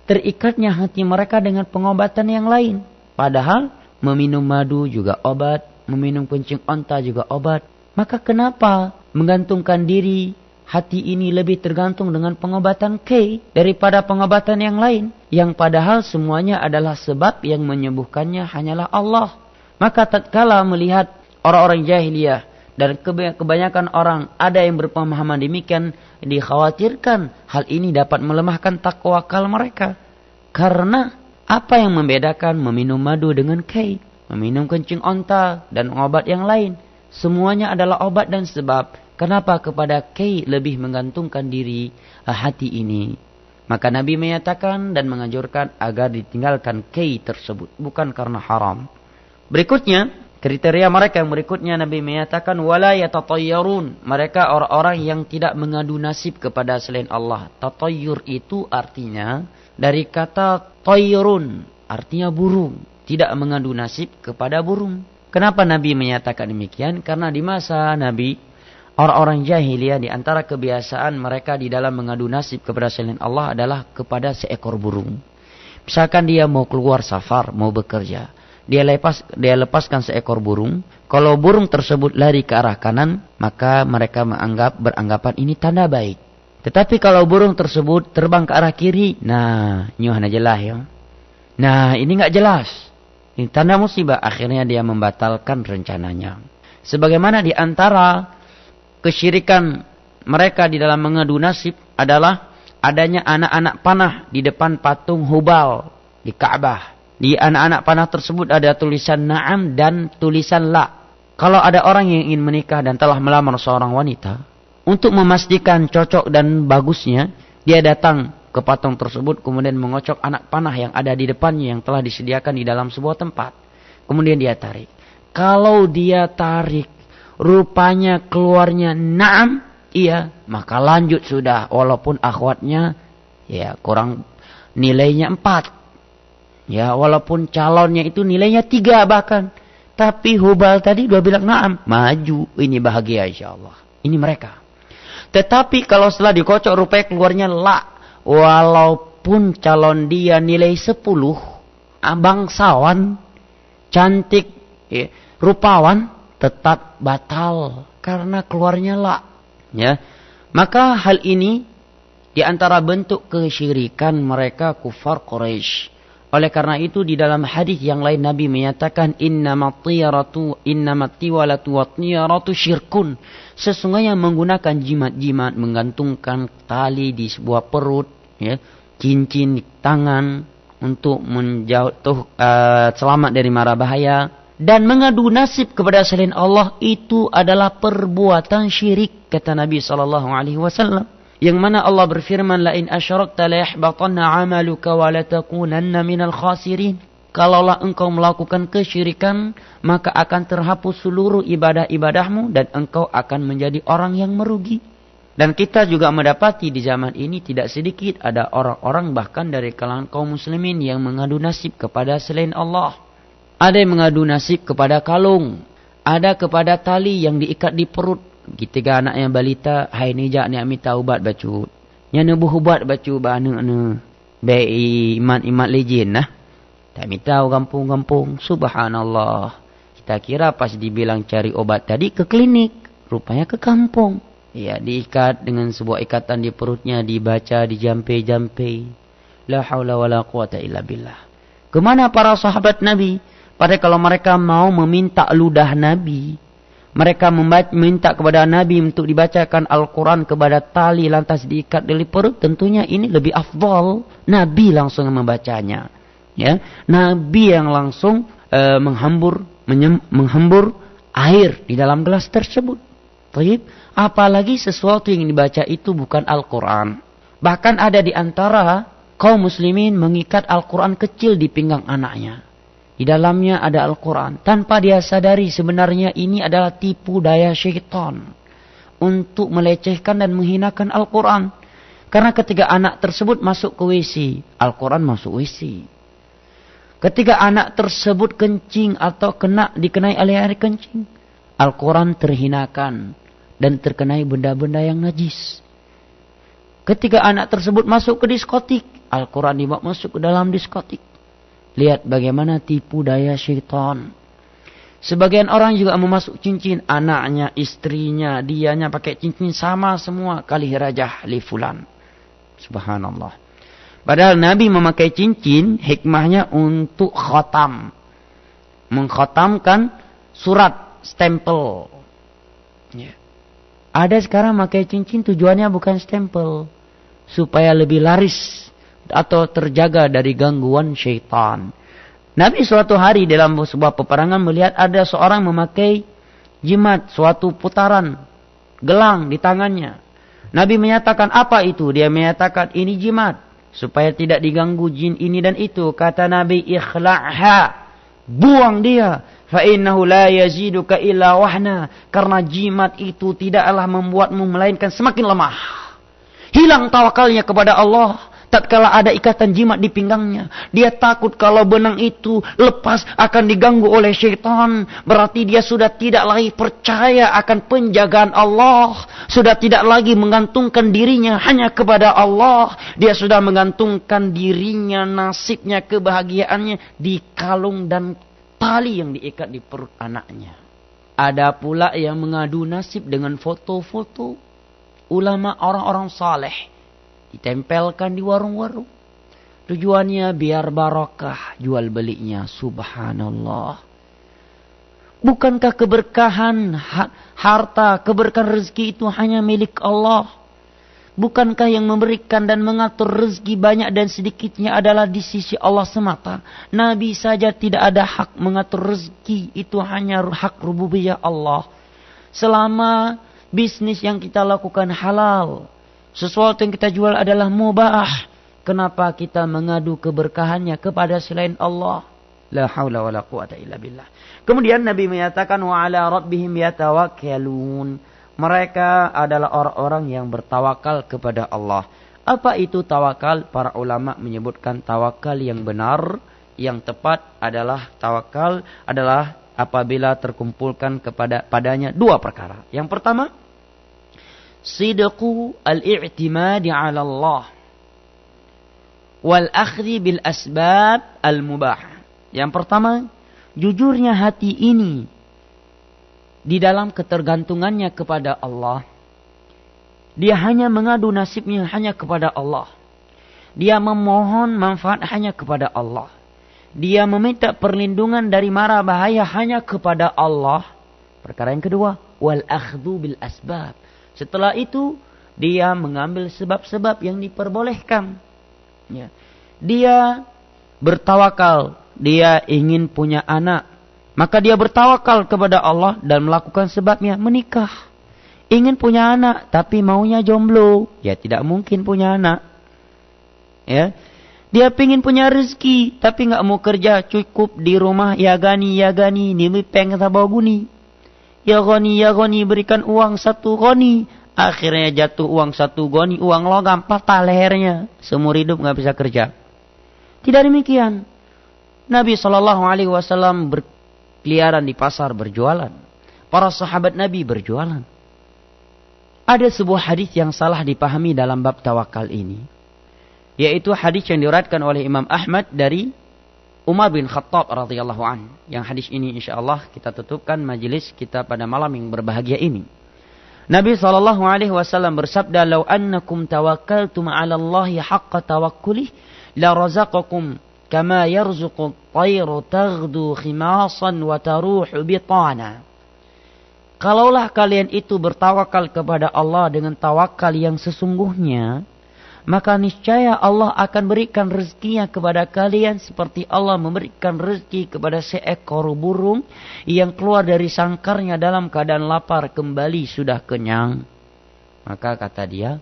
terikatnya hati mereka dengan pengobatan yang lain. Padahal meminum madu juga obat, meminum kencing onta juga obat. Maka kenapa menggantungkan diri hati ini lebih tergantung dengan pengobatan K daripada pengobatan yang lain? Yang padahal semuanya adalah sebab yang menyembuhkannya hanyalah Allah. Maka tatkala melihat orang-orang jahiliyah dan kebanyakan orang ada yang berpemahaman demikian, dikhawatirkan hal ini dapat melemahkan takwakal mereka. Karena apa yang membedakan meminum madu dengan K, meminum kencing onta dan obat yang lain? Semuanya adalah obat dan sebab. Kenapa kepada K lebih menggantungkan diri hati ini? Maka Nabi menyatakan dan menganjurkan agar ditinggalkan K tersebut, bukan karena haram. Berikutnya, kriteria mereka yang berikutnya Nabi menyatakan wala yatatayyarun. Mereka orang-orang yang tidak mengadu nasib kepada selain Allah. Tatayyur itu artinya dari kata tayyurun, artinya burung, tidak mengadu nasib kepada burung. Kenapa Nabi menyatakan demikian? Karena di masa Nabi, orang-orang jahiliyah di antara kebiasaan mereka di dalam mengadu nasib kepada selain Allah adalah kepada seekor burung. Misalkan dia mau keluar safar, mau bekerja, dia lepaskan seekor burung. Kalau burung tersebut lari ke arah kanan, maka mereka beranggapan ini tanda baik. Tetapi kalau burung tersebut terbang ke arah kiri, nah, nyuhana jelas ya. Nah, ini enggak jelas. Ini tanda musibah. Akhirnya dia membatalkan rencananya. Sebagaimana di antara kesyirikan mereka di dalam mengadu nasib adalah adanya anak-anak panah di depan patung Hubal di Ka'bah. Di anak-anak panah tersebut ada tulisan na'am dan tulisan la. Kalau ada orang yang ingin menikah dan telah melamar seorang wanita, untuk memastikan cocok dan bagusnya, dia datang ke patung tersebut, kemudian mengocok anak panah yang ada di depannya yang telah disediakan di dalam sebuah tempat. Kemudian dia tarik. Kalau dia tarik, rupanya keluarnya na'am, iya, maka lanjut sudah. Walaupun akhwatnya ya kurang nilainya 4. Ya, walaupun calonnya itu nilainya 3 bahkan. Tapi Hubal tadi udah bilang na'am. Maju. Ini bahagia insyaAllah. Ini mereka. Tetapi kalau setelah dikocok rupanya keluarnya la. Walaupun calon dia nilai 10. Bangsawan. Cantik. Ya, rupawan. Tetap batal. Karena keluarnya la. Ya. Maka hal ini di antara bentuk kesyirikan mereka kufar Quraisy. Oleh karena itu di dalam hadis yang lain Nabi menyatakan innamat tiwalatu wat niyaratu syirkun. Sesungguhnya menggunakan jimat-jimat, menggantungkan tali di sebuah perut, ya, cincin di tangan untuk selamat dari mara bahaya dan mengadu nasib kepada selain Allah itu adalah perbuatan syirik, kata Nabi sallallahu alaihi wasallam. Yang mana Allah berfirman, la in asyrakta la yahbatanna 'amaluka wa la takunanna minal khasirin. Kalaulah engkau melakukan kesyirikan, maka akan terhapus seluruh ibadah-ibadahmu dan engkau akan menjadi orang yang merugi. Dan kita juga mendapati di zaman ini tidak sedikit ada orang-orang bahkan dari kalangan kaum muslimin yang mengadu nasib kepada selain Allah. Ada yang mengadu nasib kepada kalung, ada kepada tali yang diikat di perut. Ketiga anak yang balita, hai nijak ni amita ubat bacu. Nya nubuh ubat bacu bana be iman lejin nah. Tak minta kampung-kampung, subhanallah. Kita kira pas dibilang cari obat tadi ke klinik, rupanya ke kampung. Ya, diikat dengan sebuah ikatan di perutnya, dibaca, dijampe-jampe. La haula wala quwata illa billah. Kemana para sahabat Nabi? Padahal kalau mereka mau meminta ludah Nabi, mereka meminta kepada Nabi untuk dibacakan Al-Quran kepada tali lantas diikat dari perut, tentunya ini lebih afdal. Nabi langsung membacanya. Ya, Nabi yang langsung menghambur air di dalam gelas tersebut. Baik, apalagi sesuatu yang dibaca itu bukan Al-Quran. Bahkan ada di antara kaum muslimin mengikat Al-Quran kecil di pinggang anaknya. Di dalamnya ada Al-Quran. Tanpa dia sadari sebenarnya ini adalah tipu daya syaitan. untuk melecehkan dan menghinakan Al-Quran. Karena ketika anak tersebut masuk ke WC, Al-Quran masuk WC. Ketika anak tersebut kencing atau dikenai oleh air kencing, Al-Quran terhinakan dan terkenai benda-benda yang najis. Ketika anak tersebut masuk ke diskotik, Al-Quran dibawa masuk ke dalam diskotik. Lihat bagaimana tipu daya syaitan. Sebagian orang juga memasuk cincin, anaknya, istrinya, dianya pakai cincin sama semua, kali rajah li fulan. Subhanallah. Padahal Nabi memakai cincin, hikmahnya untuk khatam. Mengkhatamkan surat, stempel. Ya. Ada sekarang memakai cincin tujuannya bukan stempel. Supaya lebih laris atau terjaga dari gangguan syaitan. Nabi suatu hari dalam sebuah peperangan melihat ada seorang memakai jimat, suatu putaran gelang di tangannya. Nabi menyatakan, apa itu? Dia menyatakan, ini jimat. Supaya tidak diganggu jin ini dan itu. Kata Nabi, ikhla'ha. Buang dia. Fa'innahu la yaziduka illa wahna. Karena jimat itu tidaklah membuatmu melainkan semakin lemah. Hilang tawakalnya kepada Allah. Tatkala ada ikatan jimat di pinggangnya, dia takut kalau benang itu lepas akan diganggu oleh syaitan. Berarti dia sudah tidak lagi percaya akan penjagaan Allah. Sudah tidak lagi menggantungkan dirinya hanya kepada Allah. Dia sudah menggantungkan dirinya, nasibnya, kebahagiaannya di kalung dan tali yang diikat di perut anaknya. Ada pula yang mengadu nasib dengan foto-foto ulama orang-orang saleh. Ditempelkan di warung-warung. Tujuannya biar barokah jual belinya. Subhanallah. Bukankah keberkahan harta, keberkahan rezeki itu hanya milik Allah? Bukankah yang memberikan dan mengatur rezeki banyak dan sedikitnya adalah di sisi Allah semata? Nabi saja tidak ada hak mengatur rezeki. Itu hanya hak rububiyah Allah. Selama bisnis yang kita lakukan halal, sesuatu yang kita jual adalah mubah, kenapa kita mengadu keberkahannya kepada selain Allah? La haula wala quwata illa billah. Kemudian Nabi menyatakan, wa ala rabbihim yatawakkalun. Mereka adalah orang-orang yang bertawakal kepada Allah. Apa itu tawakal? Para ulama menyebutkan tawakal yang benar, yang tepat adalah tawakal adalah apabila terkumpulkan padanya dua perkara. Yang pertama, sidqu al-i'timadi 'ala Allah wal akhdhi bil asbab al-mubah. Yang pertama, jujurnya hati ini di dalam ketergantungannya kepada Allah. Dia hanya mengadu nasibnya hanya kepada Allah. Dia memohon manfaat hanya kepada Allah. Dia meminta perlindungan dari mara bahaya hanya kepada Allah. Perkara yang kedua, wal akhdhu bil asbab. Setelah itu, dia mengambil sebab-sebab yang diperbolehkan. Ya. Dia bertawakal. Dia ingin punya anak. Maka dia bertawakal kepada Allah dan melakukan sebabnya menikah. Ingin punya anak, tapi maunya jomblo. Ya tidak mungkin punya anak. Ya. Dia ingin punya rezeki, tapi nggak mau kerja. Cukup di rumah, ya gani, ini peng sabau guni. Ya goni, berikan uang 1 goni. Akhirnya jatuh uang 1 goni, uang logam, patah lehernya. Seumur hidup nggak bisa kerja. Tidak demikian. Nabi SAW berkeliaran di pasar berjualan. Para sahabat Nabi berjualan. Ada sebuah hadis yang salah dipahami dalam bab tawakal ini. Yaitu hadis yang diriwayatkan oleh Imam Ahmad dari Umar bin Khattab radhiyallahu anhu. Yang hadis ini insyaallah kita tutupkan majelis kita pada malam yang berbahagia ini. Nabi SAW bersabda, "Lau annakum tawakkaltum 'ala Allahi haqqa tawakkulih, la razaqakum kama yarzuqu at-tayru taghdu khimasan wa taruhu bitana." Kalaulah kalian itu bertawakal kepada Allah dengan tawakal yang sesungguhnya, maka niscaya Allah akan berikan rezekinya kepada kalian seperti Allah memberikan rezeki kepada seekor burung yang keluar dari sangkarnya dalam keadaan lapar kembali sudah kenyang. Maka kata dia,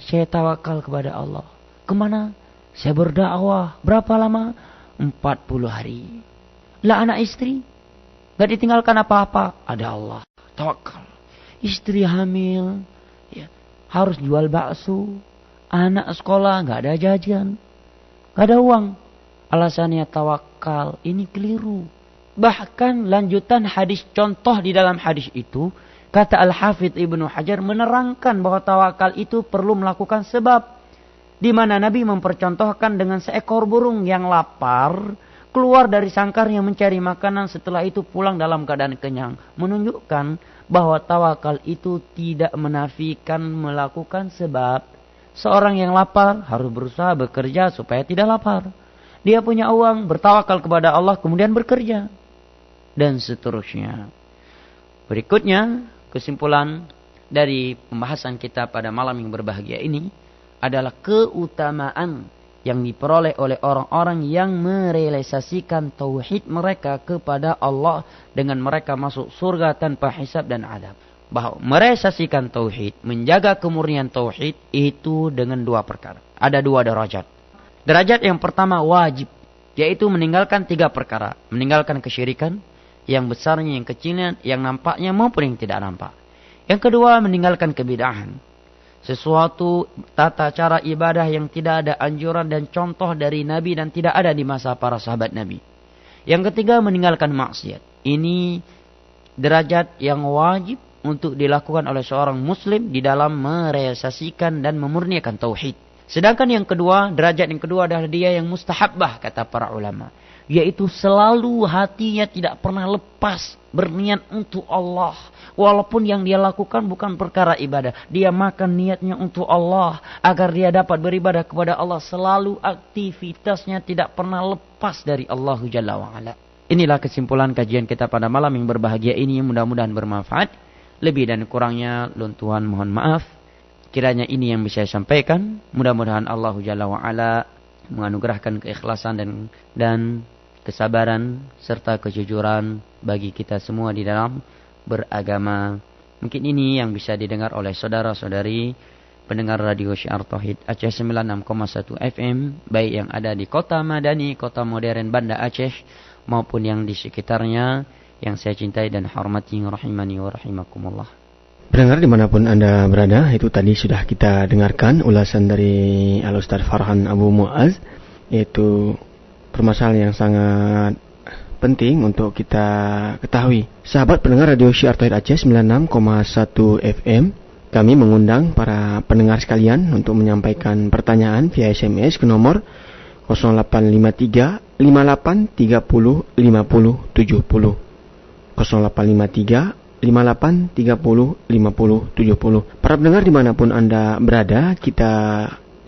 saya tawakal kepada Allah. Kemana? Saya berdakwah. Berapa lama? 40 hari. Lah anak istri? Gak ditinggalkan apa-apa. Ada Allah. Tawakal. istri hamil, ya, harus jual bakso, anak sekolah nggak ada jajan, nggak ada uang. Alasannya tawakal. Ini keliru. Bahkan lanjutan hadis, contoh di dalam hadis itu, kata Al-Hafidh Ibnu Hajar menerangkan bahwa tawakal itu perlu melakukan sebab. Di mana Nabi mempercontohkan dengan seekor burung yang lapar, keluar dari sangkarnya mencari makanan, setelah itu pulang dalam keadaan kenyang. Menunjukkan bahwa tawakal itu tidak menafikan melakukan sebab. Seorang yang lapar harus berusaha bekerja supaya tidak lapar. Dia punya uang, bertawakal kepada Allah, kemudian bekerja. Dan seterusnya. Berikutnya, kesimpulan dari pembahasan kita pada malam yang berbahagia ini adalah keutamaan yang diperoleh oleh orang-orang yang merealisasikan tauhid mereka kepada Allah dengan mereka masuk surga tanpa hisab dan adab. Bahwa merealisasikan tauhid, menjaga kemurnian tauhid itu dengan dua perkara. Ada dua derajat. Derajat yang pertama wajib, yaitu meninggalkan tiga perkara. Meninggalkan kesyirikan, yang besarnya, yang kecilnya, yang nampaknya maupun yang tidak nampak. Yang kedua, meninggalkan kebid'ahan. Sesuatu tata cara ibadah yang tidak ada anjuran dan contoh dari Nabi dan tidak ada di masa para sahabat Nabi. Yang ketiga, meninggalkan maksiat. Ini derajat yang wajib untuk dilakukan oleh seorang muslim di dalam merealisasikan dan memurniakan tauhid. Sedangkan yang kedua, derajat yang kedua adalah dia yang mustahabbah, kata para ulama. Yaitu selalu hatinya tidak pernah lepas berniat untuk Allah. Walaupun yang dia lakukan bukan perkara ibadah. Dia makan niatnya untuk Allah. Agar dia dapat beribadah kepada Allah. Selalu aktivitasnya tidak pernah lepas dari Allah Jalla wa'ala. Inilah kesimpulan kajian kita pada malam yang berbahagia ini. Mudah-mudahan bermanfaat. Lebih dan kurangnya Tuhan mohon maaf. Kiranya ini yang bisa saya sampaikan. Mudah-mudahan Allah Jalla wa'ala menganugerahkan keikhlasan dan kesabaran serta kejujuran bagi kita semua di dalam beragama. Mungkin ini yang bisa didengar oleh saudara-saudari pendengar Radio Syiar Tauhid Aceh 96,1 FM, baik yang ada di kota Madani, kota modern Banda Aceh, maupun yang di sekitarnya, yang saya cintai dan hormati, rahimani wa rahimakumullah. Pendengar dimanapun Anda berada, itu tadi sudah kita dengarkan ulasan dari Al-Ustaz Farhan Abu Muaz, yaitu permasalahan yang sangat penting untuk kita ketahui. Sahabat pendengar Radio Syiar Tauhid Aceh 96,1 FM, kami mengundang para pendengar sekalian untuk menyampaikan pertanyaan via SMS ke nomor 0853 58 30 50 70. 0853 58 30 50 70. Para pendengar dimanapun Anda berada, kita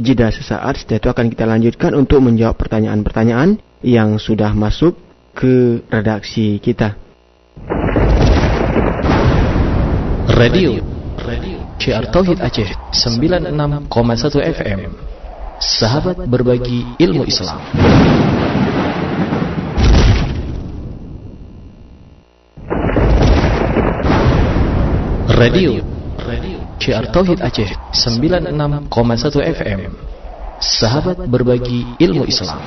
jeda sesaat. Setelah itu akan kita lanjutkan untuk menjawab pertanyaan-pertanyaan yang sudah masuk ke redaksi kita. Radio Syiar Tauhid Aceh 96,1 FM. Sahabat berbagi ilmu Islam. Radio Syiar Tauhid Aceh 96,1 FM. Sahabat berbagi ilmu Islam.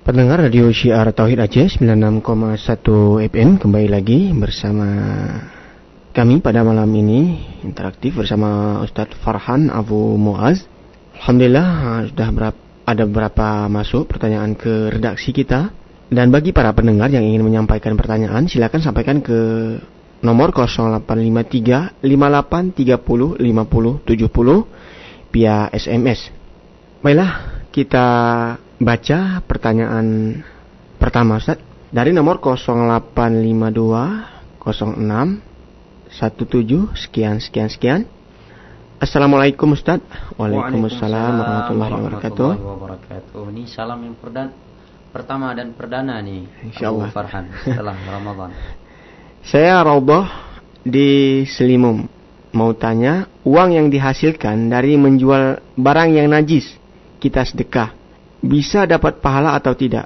Pendengar Radio Syiar Tauhid Aceh 96,1 FM, kembali lagi bersama kami pada malam ini, interaktif bersama Ustaz Farhan Abu Muaz. Alhamdulillah sudah ada beberapa masuk pertanyaan ke redaksi kita. Dan bagi para pendengar yang ingin menyampaikan pertanyaan, silakan sampaikan ke nomor 0853 58 30 50 70 via SMS. Baiklah, kita baca pertanyaan pertama, Ustaz, dari nomor 0852 06 17 sekian. Assalamualaikum, Ustaz. Waalaikumsalam warahmatullahi wabarakatuh. Ini salam yang pertama dan perdana nih, Abu Farhan, setelah Ramadan. Saya Raudhah di Selimum. Mau tanya, uang yang dihasilkan dari menjual barang yang najis, kita sedekah, bisa dapat pahala atau tidak?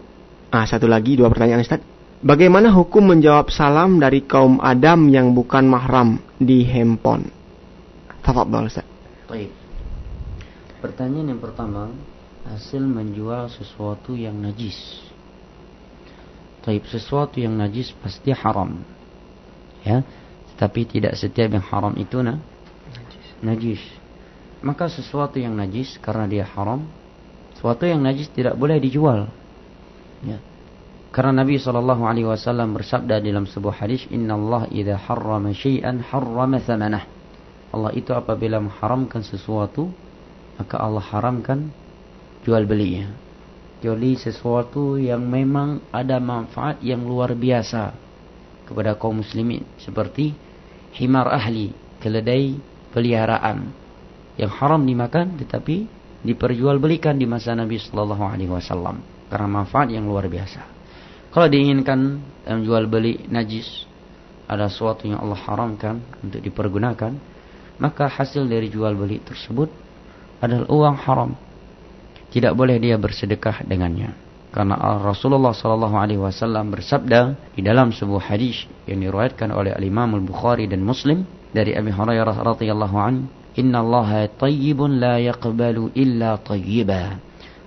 Satu lagi, dua pertanyaan, Ustaz. Bagaimana hukum menjawab salam dari kaum Adam yang bukan mahram di handphone? Tafadhol, Ustaz. Baik. Pertanyaan yang pertama, hasil menjual sesuatu yang najis. Taib, sesuatu yang najis pasti haram. Ya, tetapi tidak setiap yang haram itu najis. Maka sesuatu yang najis karena dia haram, sesuatu yang najis tidak boleh dijual. Ya. Karena Nabi SAW bersabda dalam sebuah hadis, Inna Allah idha harrama syai'an harrama thamanah. Allah itu apabila mengharamkan sesuatu, maka Allah haramkan jual belinya. Kecuali sesuatu yang memang ada manfaat yang luar biasa kepada kaum muslimin, seperti himar ahli, keledai peliharaan yang haram dimakan tetapi diperjualbelikan di masa Nabi SAW karena manfaat yang luar biasa. Kalau diinginkan dalam jual beli najis, ada sesuatu yang Allah haramkan untuk dipergunakan, maka hasil dari jual beli tersebut adalah uang haram. Tidak boleh dia bersedekah dengannya. Karena Rasulullah SAW bersabda di dalam sebuah hadis yang diriwayatkan oleh Imam Al-Bukhari dan Muslim dari Abi Hurairah radhiyallahu anhu, Inna Allaha tayyibun la yaqbalu illa tayyiba.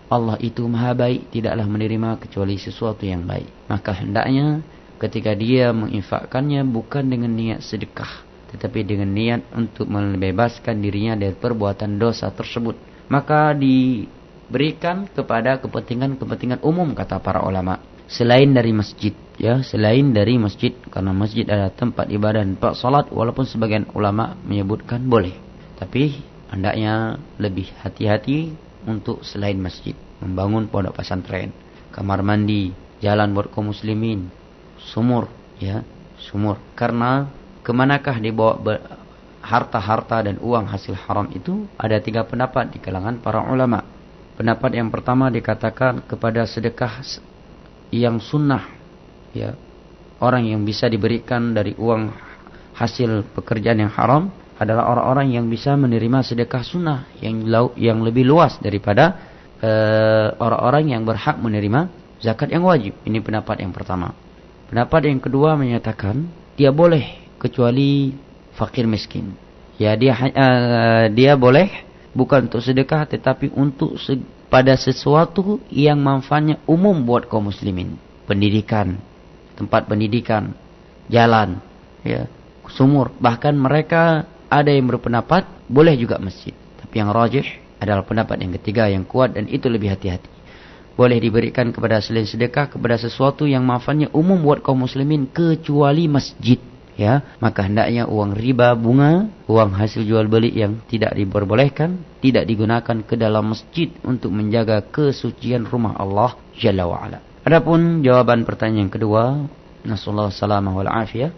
Allah itu maha baik, tidaklah menerima kecuali sesuatu yang baik. Maka hendaknya ketika dia menginfakkannya bukan dengan niat sedekah, tetapi dengan niat untuk membebaskan dirinya dari perbuatan dosa tersebut. Maka diberikan kepada kepentingan-kepentingan umum, kata para ulama, selain dari masjid, ya, selain dari masjid, karena masjid adalah tempat ibadah dan tempat salat, walaupun sebagian ulama menyebutkan boleh, tapi hendaknya lebih hati-hati untuk selain masjid, membangun pondok pesantren, kamar mandi, jalan buat kaum muslimin, sumur, ya, sumur. Karena kemanakah dibawa harta-harta dan uang hasil haram itu? Ada 3 pendapat di kalangan para ulama. Pendapat yang pertama dikatakan kepada sedekah yang sunnah, ya, orang yang bisa diberikan dari uang hasil pekerjaan yang haram adalah orang-orang yang bisa menerima sedekah sunnah yang lebih luas daripada orang-orang yang berhak menerima zakat yang wajib. Ini pendapat yang pertama. Pendapat yang kedua menyatakan dia boleh kecuali fakir miskin. Ya, dia boleh bukan untuk sedekah tetapi untuk pada sesuatu yang manfaatnya umum buat kaum muslimin. Pendidikan, tempat pendidikan, jalan, ya, sumur. Bahkan mereka ada yang berpendapat boleh juga masjid. Tapi yang rajih adalah pendapat yang ketiga yang kuat, dan itu lebih hati-hati. Boleh diberikan kepada selain sedekah kepada sesuatu yang manfaatnya umum buat kaum muslimin kecuali masjid. Ya, maka hendaknya uang riba, bunga, uang hasil jual beli yang tidak diperbolehkan, tidak digunakan ke dalam masjid untuk menjaga kesucian rumah Allah Jalla wa'ala. Adapun jawaban pertanyaan yang kedua, nasallahu salamah wal afiyah,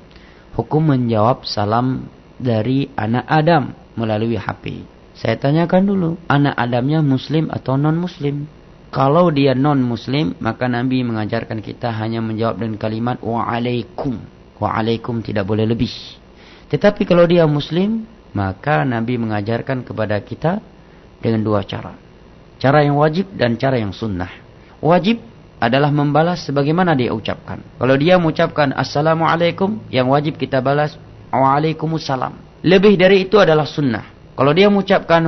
hukum menjawab salam dari anak Adam melalui HP. Saya tanyakan dulu, anak Adamnya muslim atau non muslim? Kalau dia non muslim, maka Nabi mengajarkan kita hanya menjawab dengan kalimat wa'alaikum. Wa'alaikum, tidak boleh lebih. Tetapi kalau dia muslim, maka Nabi mengajarkan kepada kita dengan 2 cara. Cara yang wajib dan cara yang sunnah. Wajib adalah membalas sebagaimana dia ucapkan. Kalau dia mengucapkan assalamualaikum, yang wajib kita balas wa'alaikumussalam. Lebih dari itu adalah sunnah. Kalau dia mengucapkan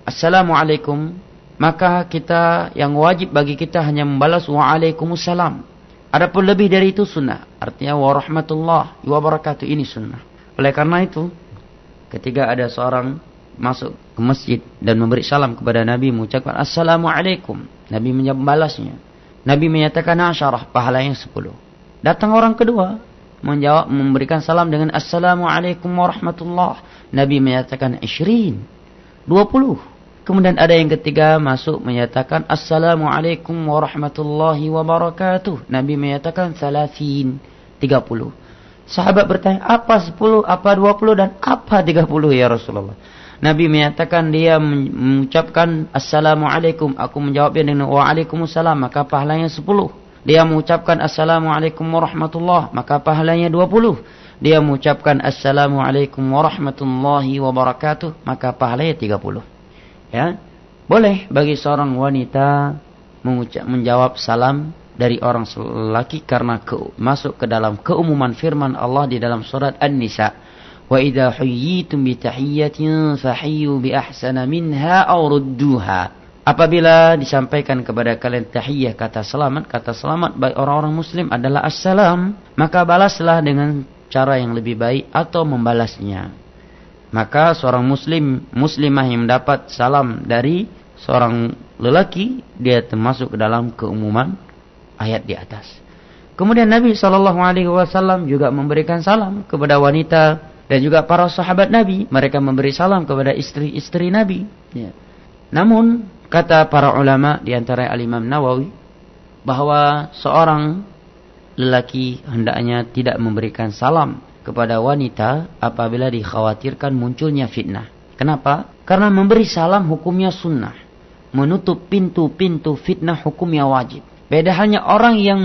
assalamualaikum, maka kita, yang wajib bagi kita hanya membalas wa'alaikumussalam. Adapun lebih dari itu sunnah. Artinya warahmatullahi wabarakatuh, ini sunnah. Oleh karena itu, ketika ada seorang masuk ke masjid dan memberi salam kepada Nabi, mengucapkan assalamualaikum, Nabi membalasnya. Nabi menyatakan 10, pahalanya 10. Datang orang kedua, menjawab, memberikan salam dengan assalamualaikum warahmatullahi, Nabi menyatakan 20. Kemudian ada yang ketiga masuk menyatakan assalamualaikum warahmatullahi wabarakatuh, Nabi menyatakan 30. Sahabat bertanya, apa 10, apa 20 dan apa 30 ya Rasulullah? Nabi menyatakan dia mengucapkan assalamualaikum, aku menjawabnya dengan waalaikumsalam, maka pahalanya 10. Dia mengucapkan assalamualaikum warahmatullahi, maka pahalanya 20. Dia mengucapkan assalamualaikum warahmatullahi wabarakatuh, maka pahalanya 30. Ya, boleh bagi seorang wanita menjawab salam dari orang lelaki karena masuk ke dalam keumuman firman Allah di dalam surat An-Nisa, wa idza huyyitum bi tahiyyatin fahiyyu bi ahsana minha aw rudduha. Apabila disampaikan kepada kalian tahiyyah, kata selamat bagi orang-orang muslim adalah assalam, maka balaslah dengan cara yang lebih baik atau membalasnya. Maka seorang muslimah yang mendapat salam dari seorang lelaki, dia termasuk ke dalam keumuman ayat di atas. Kemudian Nabi SAW juga memberikan salam kepada wanita dan juga para sahabat Nabi. Mereka memberi salam kepada istri-istri Nabi. Ya. Namun kata para ulama di antara Al-Imam Nawawi bahwa seorang lelaki hendaknya tidak memberikan salam kepada wanita apabila dikhawatirkan munculnya fitnah. Kenapa? Karena memberi salam hukumnya sunnah. Menutup pintu-pintu fitnah hukumnya wajib. Beda halnya orang yang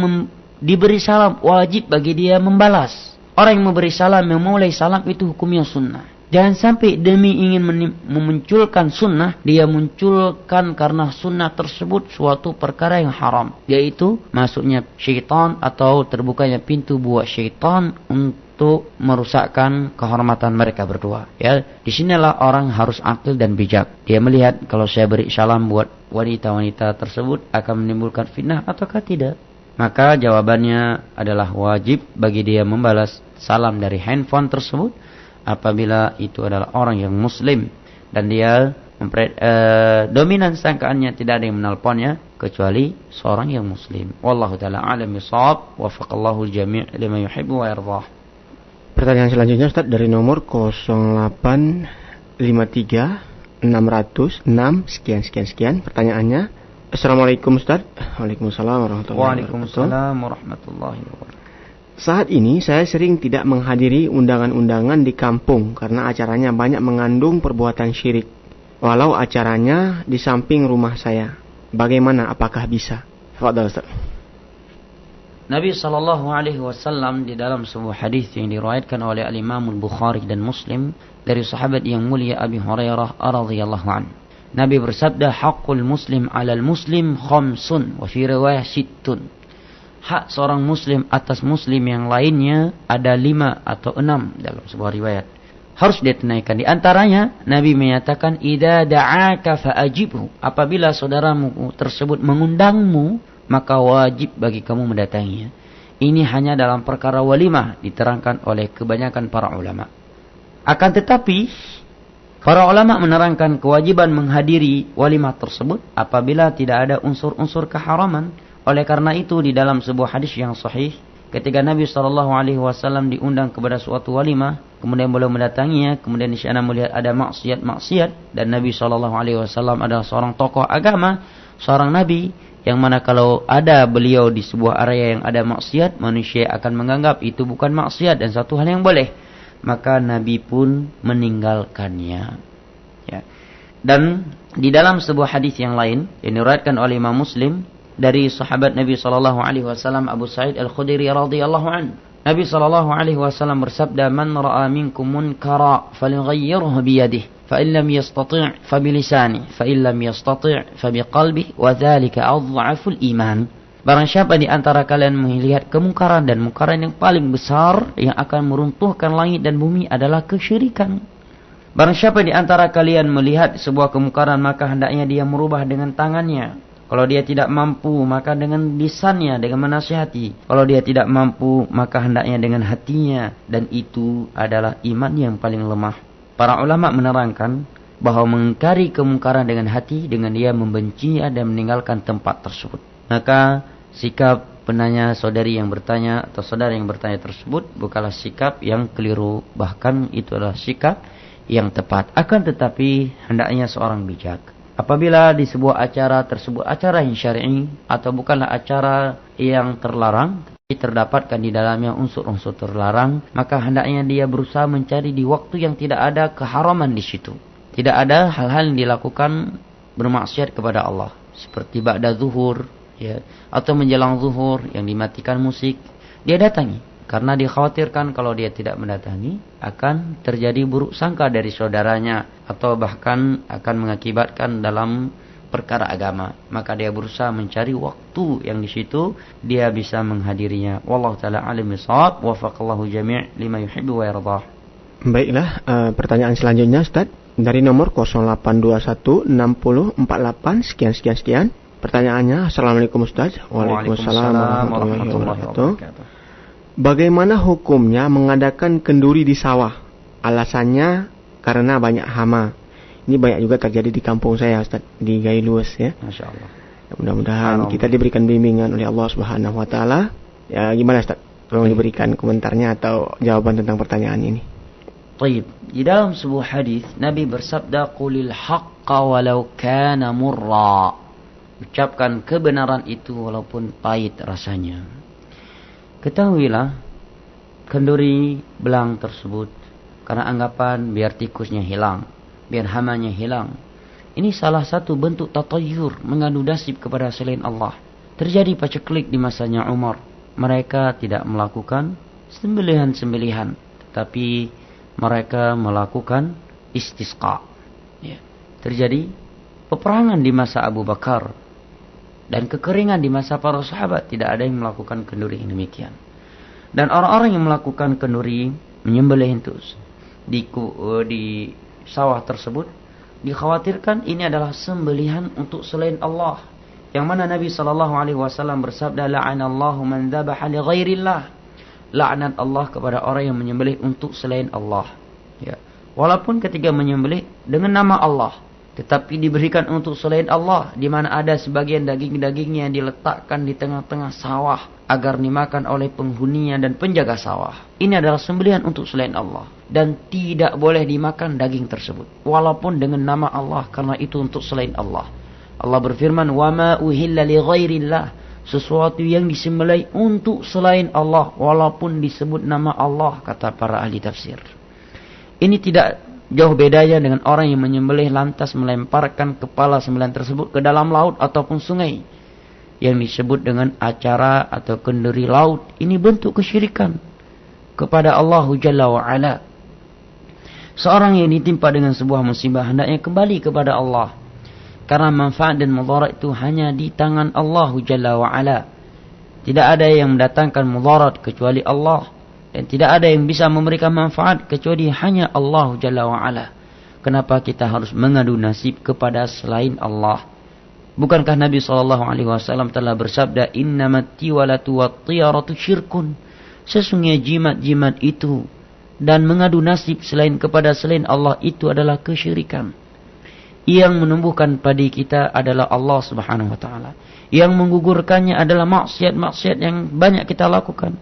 diberi salam, wajib bagi dia membalas. Orang yang memberi salam, memulai salam itu hukumnya sunnah. Jangan sampai demi ingin memunculkan sunnah, dia munculkan karena sunnah tersebut suatu perkara yang haram. Yaitu masuknya syaitan atau terbukanya pintu buat syaitan untuk merusakkan kehormatan mereka berdua. Ya, disinilah orang harus akil dan bijak. Dia melihat kalau saya beri salam buat wanita-wanita tersebut akan menimbulkan fitnah ataukah tidak. Maka jawabannya adalah wajib bagi dia membalas salam dari handphone tersebut apabila itu adalah orang yang muslim dan dia dominan sangkaannya tidak ada yang menelponnya kecuali seorang yang muslim. Wallahu taala a'lam bishawab. Wafaqallahu al-jami' lima yuhibbu wa yardah. Pertanyaan selanjutnya Ustaz dari nomor 0853 606 sekian. Pertanyaannya, Assalamualaikum Ustaz. Waalaikumsalam warahmatullahi wabarakatuh. Saat ini saya sering tidak menghadiri undangan-undangan di kampung karena acaranya banyak mengandung perbuatan syirik. Walau acaranya di samping rumah saya. Bagaimana, apakah bisa? Fadhal Ustaz. Nabi SAW di dalam sebuah hadis yang diriwayatkan oleh Al-Imam Al-Bukhari dan Muslim dari sahabat yang mulia Abi Hurairah radhiyallahu anhu. Nabi bersabda, haqqul muslim 'alal muslim khamsun wa fi riwayah sittun. Hak seorang muslim atas muslim yang lainnya ada 5 atau 6 dalam sebuah riwayat. Harus ditunaikan. Di antaranya Nabi menyatakan, idza da'aka fa'ajibhu. Apabila saudaramu tersebut mengundangmu, maka wajib bagi kamu mendatanginya. Ini hanya dalam perkara walimah diterangkan oleh kebanyakan para ulama. Akan tetapi para ulama menerangkan kewajiban menghadiri walimah tersebut apabila tidak ada unsur-unsur keharaman. Oleh karena itu di dalam sebuah hadis yang sahih, ketika Nabi SAW diundang kepada suatu walimah, kemudian beliau mendatanginya, kemudian di sana melihat ada maksiat, dan Nabi SAW adalah seorang tokoh agama, seorang Nabi, yang mana kalau ada beliau di sebuah area yang ada maksiat, manusia akan menganggap itu bukan maksiat dan satu hal yang boleh. Maka Nabi pun meninggalkannya. Ya. Dan di dalam sebuah hadis yang lain yang diriwayatkan oleh Imam Muslim dari sahabat Nabi SAW Abu Sa'id Al-Khudri radhiyallahu anhu. Nabi SAW bersabda, man ra'a minkum munkara falyughayyirhu biyadihi, fa in lam yastati' fa bilisanihi, fa in lam yastati' fa biqalbihi, wa dzalika adhaful iman. Barang siapa di antara kalian melihat kemungkaran, dan mungkaran yang paling besar yang akan meruntuhkan langit dan bumi adalah kesyirikan. Barang siapa di antara kalian melihat sebuah kemungkaran, maka hendaknya dia merubah dengan tangannya. Kalau dia tidak mampu, maka dengan lisannya, dengan menasihati. Kalau dia tidak mampu, maka hendaknya dengan hatinya. Dan itu adalah iman yang paling lemah. Para ulama menerangkan bahwa mengingkari kemungkaran dengan hati, dengan dia membencinya dan meninggalkan tempat tersebut. Maka sikap penanya saudari yang bertanya atau saudara yang bertanya tersebut bukanlah sikap yang keliru. Bahkan itu adalah sikap yang tepat. Akan tetapi hendaknya seorang bijak. Apabila di sebuah acara tersebut acara yang syar'i atau bukanlah acara yang terlarang, tapi terdapatkan di dalamnya unsur-unsur terlarang, maka hendaknya dia berusaha mencari di waktu yang tidak ada keharaman di situ. Tidak ada hal-hal yang dilakukan bermaksiat kepada Allah, seperti ba'da zuhur, ya, atau menjelang zuhur yang dimatikan musik, dia datangi. Karena dikhawatirkan kalau dia tidak mendatangi akan terjadi buruk sangka dari saudaranya atau bahkan akan mengakibatkan dalam perkara agama. Maka dia berusaha mencari waktu yang di situ dia bisa menghadirinya. Wallahu taala alim bishawab. Wafaqallahu jami' lima yuhibbu wa yardah. Baiklah, pertanyaan selanjutnya Ustaz dari nomor 0821 60 48 sekian. Pertanyaannya, Assalamualaikum Ustaz. Waalaikumsalam warahmatullahi wabarakatuh. Bagaimana hukumnya mengadakan kenduri di sawah? Alasannya karena banyak hama. Ini banyak juga terjadi di kampung saya, Ustaz, di Gailus ya. Masya Allah. Mudah-mudahan kita diberikan bimbingan oleh Allah Subhanahu wa taala. Ya, gimana Ustaz? Tolong diberikan komentarnya atau jawaban tentang pertanyaan ini. Baik, di dalam sebuah hadis Nabi bersabda, "Qulil haqqa walau kana murra." Ucapkan kebenaran itu walaupun pahit rasanya. Ketahuilah, kenduri belang tersebut karena anggapan biar tikusnya hilang, biar hamanya hilang. Ini salah satu bentuk tatayur, mengadu nasib kepada selain Allah. Terjadi paceklik di masanya Umar. Mereka tidak melakukan sembelihan-sembelihan, tetapi mereka melakukan istisqa. Ya. Terjadi peperangan di masa Abu Bakar dan kekeringan di masa para sahabat. Tidak ada yang melakukan kenduri yang demikian. Dan orang-orang yang melakukan kenduri, menyembelih itu di sawah tersebut, dikhawatirkan ini adalah sembelihan untuk selain Allah. Yang mana Nabi SAW bersabda, "La'anallahu man dzabaha li ghairillah." Laknat Allah kepada orang yang menyembelih untuk selain Allah. Ya. Walaupun ketika menyembelih dengan nama Allah, tetapi diberikan untuk selain Allah, di mana ada sebagian daging-dagingnya yang diletakkan di tengah-tengah sawah agar dimakan oleh penghuninya dan penjaga sawah. Ini adalah sembelihan untuk selain Allah dan tidak boleh dimakan daging tersebut walaupun dengan nama Allah, karena itu untuk selain Allah. Allah berfirman, "Wa ma uhilla li ghairillah." Sesuatu yang disembelih untuk selain Allah walaupun disebut nama Allah, kata para ahli tafsir. Ini tidak jauh bedanya dengan orang yang menyembelih lantas melemparkan kepala sembelihan tersebut ke dalam laut ataupun sungai, yang disebut dengan acara atau kenduri laut. Ini bentuk kesyirikan kepada Allah Jalla wa'ala. Seorang yang ditimpa dengan sebuah musibah hendaknya kembali kepada Allah, karena manfaat dan mudarat itu hanya di tangan Allah Jalla wa'ala. Tidak ada yang mendatangkan mudarat kecuali Allah, dan tidak ada yang bisa memberikan manfaat kecuali hanya Allah Jalla wa'ala. Kenapa kita harus mengadu nasib kepada selain Allah? Bukankah Nabi SAW telah bersabda, "Innamat tiwalatu wat tiyaratu syirkun." Sesungguhnya jimat-jimat itu dan mengadu nasib selain kepada selain Allah itu adalah kesyirikan. Yang menumbuhkan padi kita adalah Allah Subhanahu wa taala. Yang menggugurkannya adalah maksiat-maksiat yang banyak kita lakukan.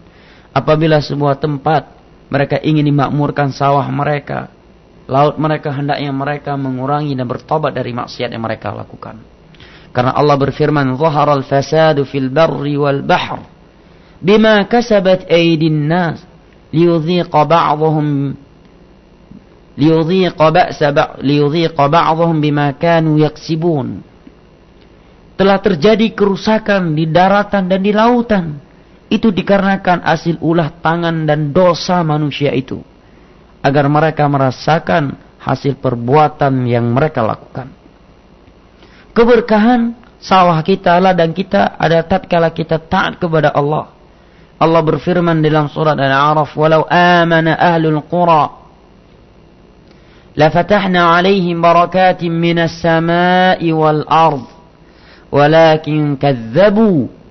Apabila sebuah tempat mereka ingin dimakmurkan sawah mereka, laut mereka, hendaknya mereka mengurangi dan bertobat dari maksiat yang mereka lakukan. Karena Allah berfirman, "Zaharal fasadu fil barri wal bahr bima kasabat aydin nas liyudhiqa ba'dhum bima kanu yaksibun." Telah terjadi kerusakan di daratan dan di lautan. Itu dikarenakan hasil ulah tangan dan dosa manusia itu, agar mereka merasakan hasil perbuatan yang mereka lakukan. Keberkahan sawah kita, ladang kita ada tatkala kita taat kepada Allah. Allah berfirman dalam surat Al-A'raf, "Walau amana ahlul qura la fatahna 'alaihim barakatin minas sama'i wal ard walakin kadzdzabu."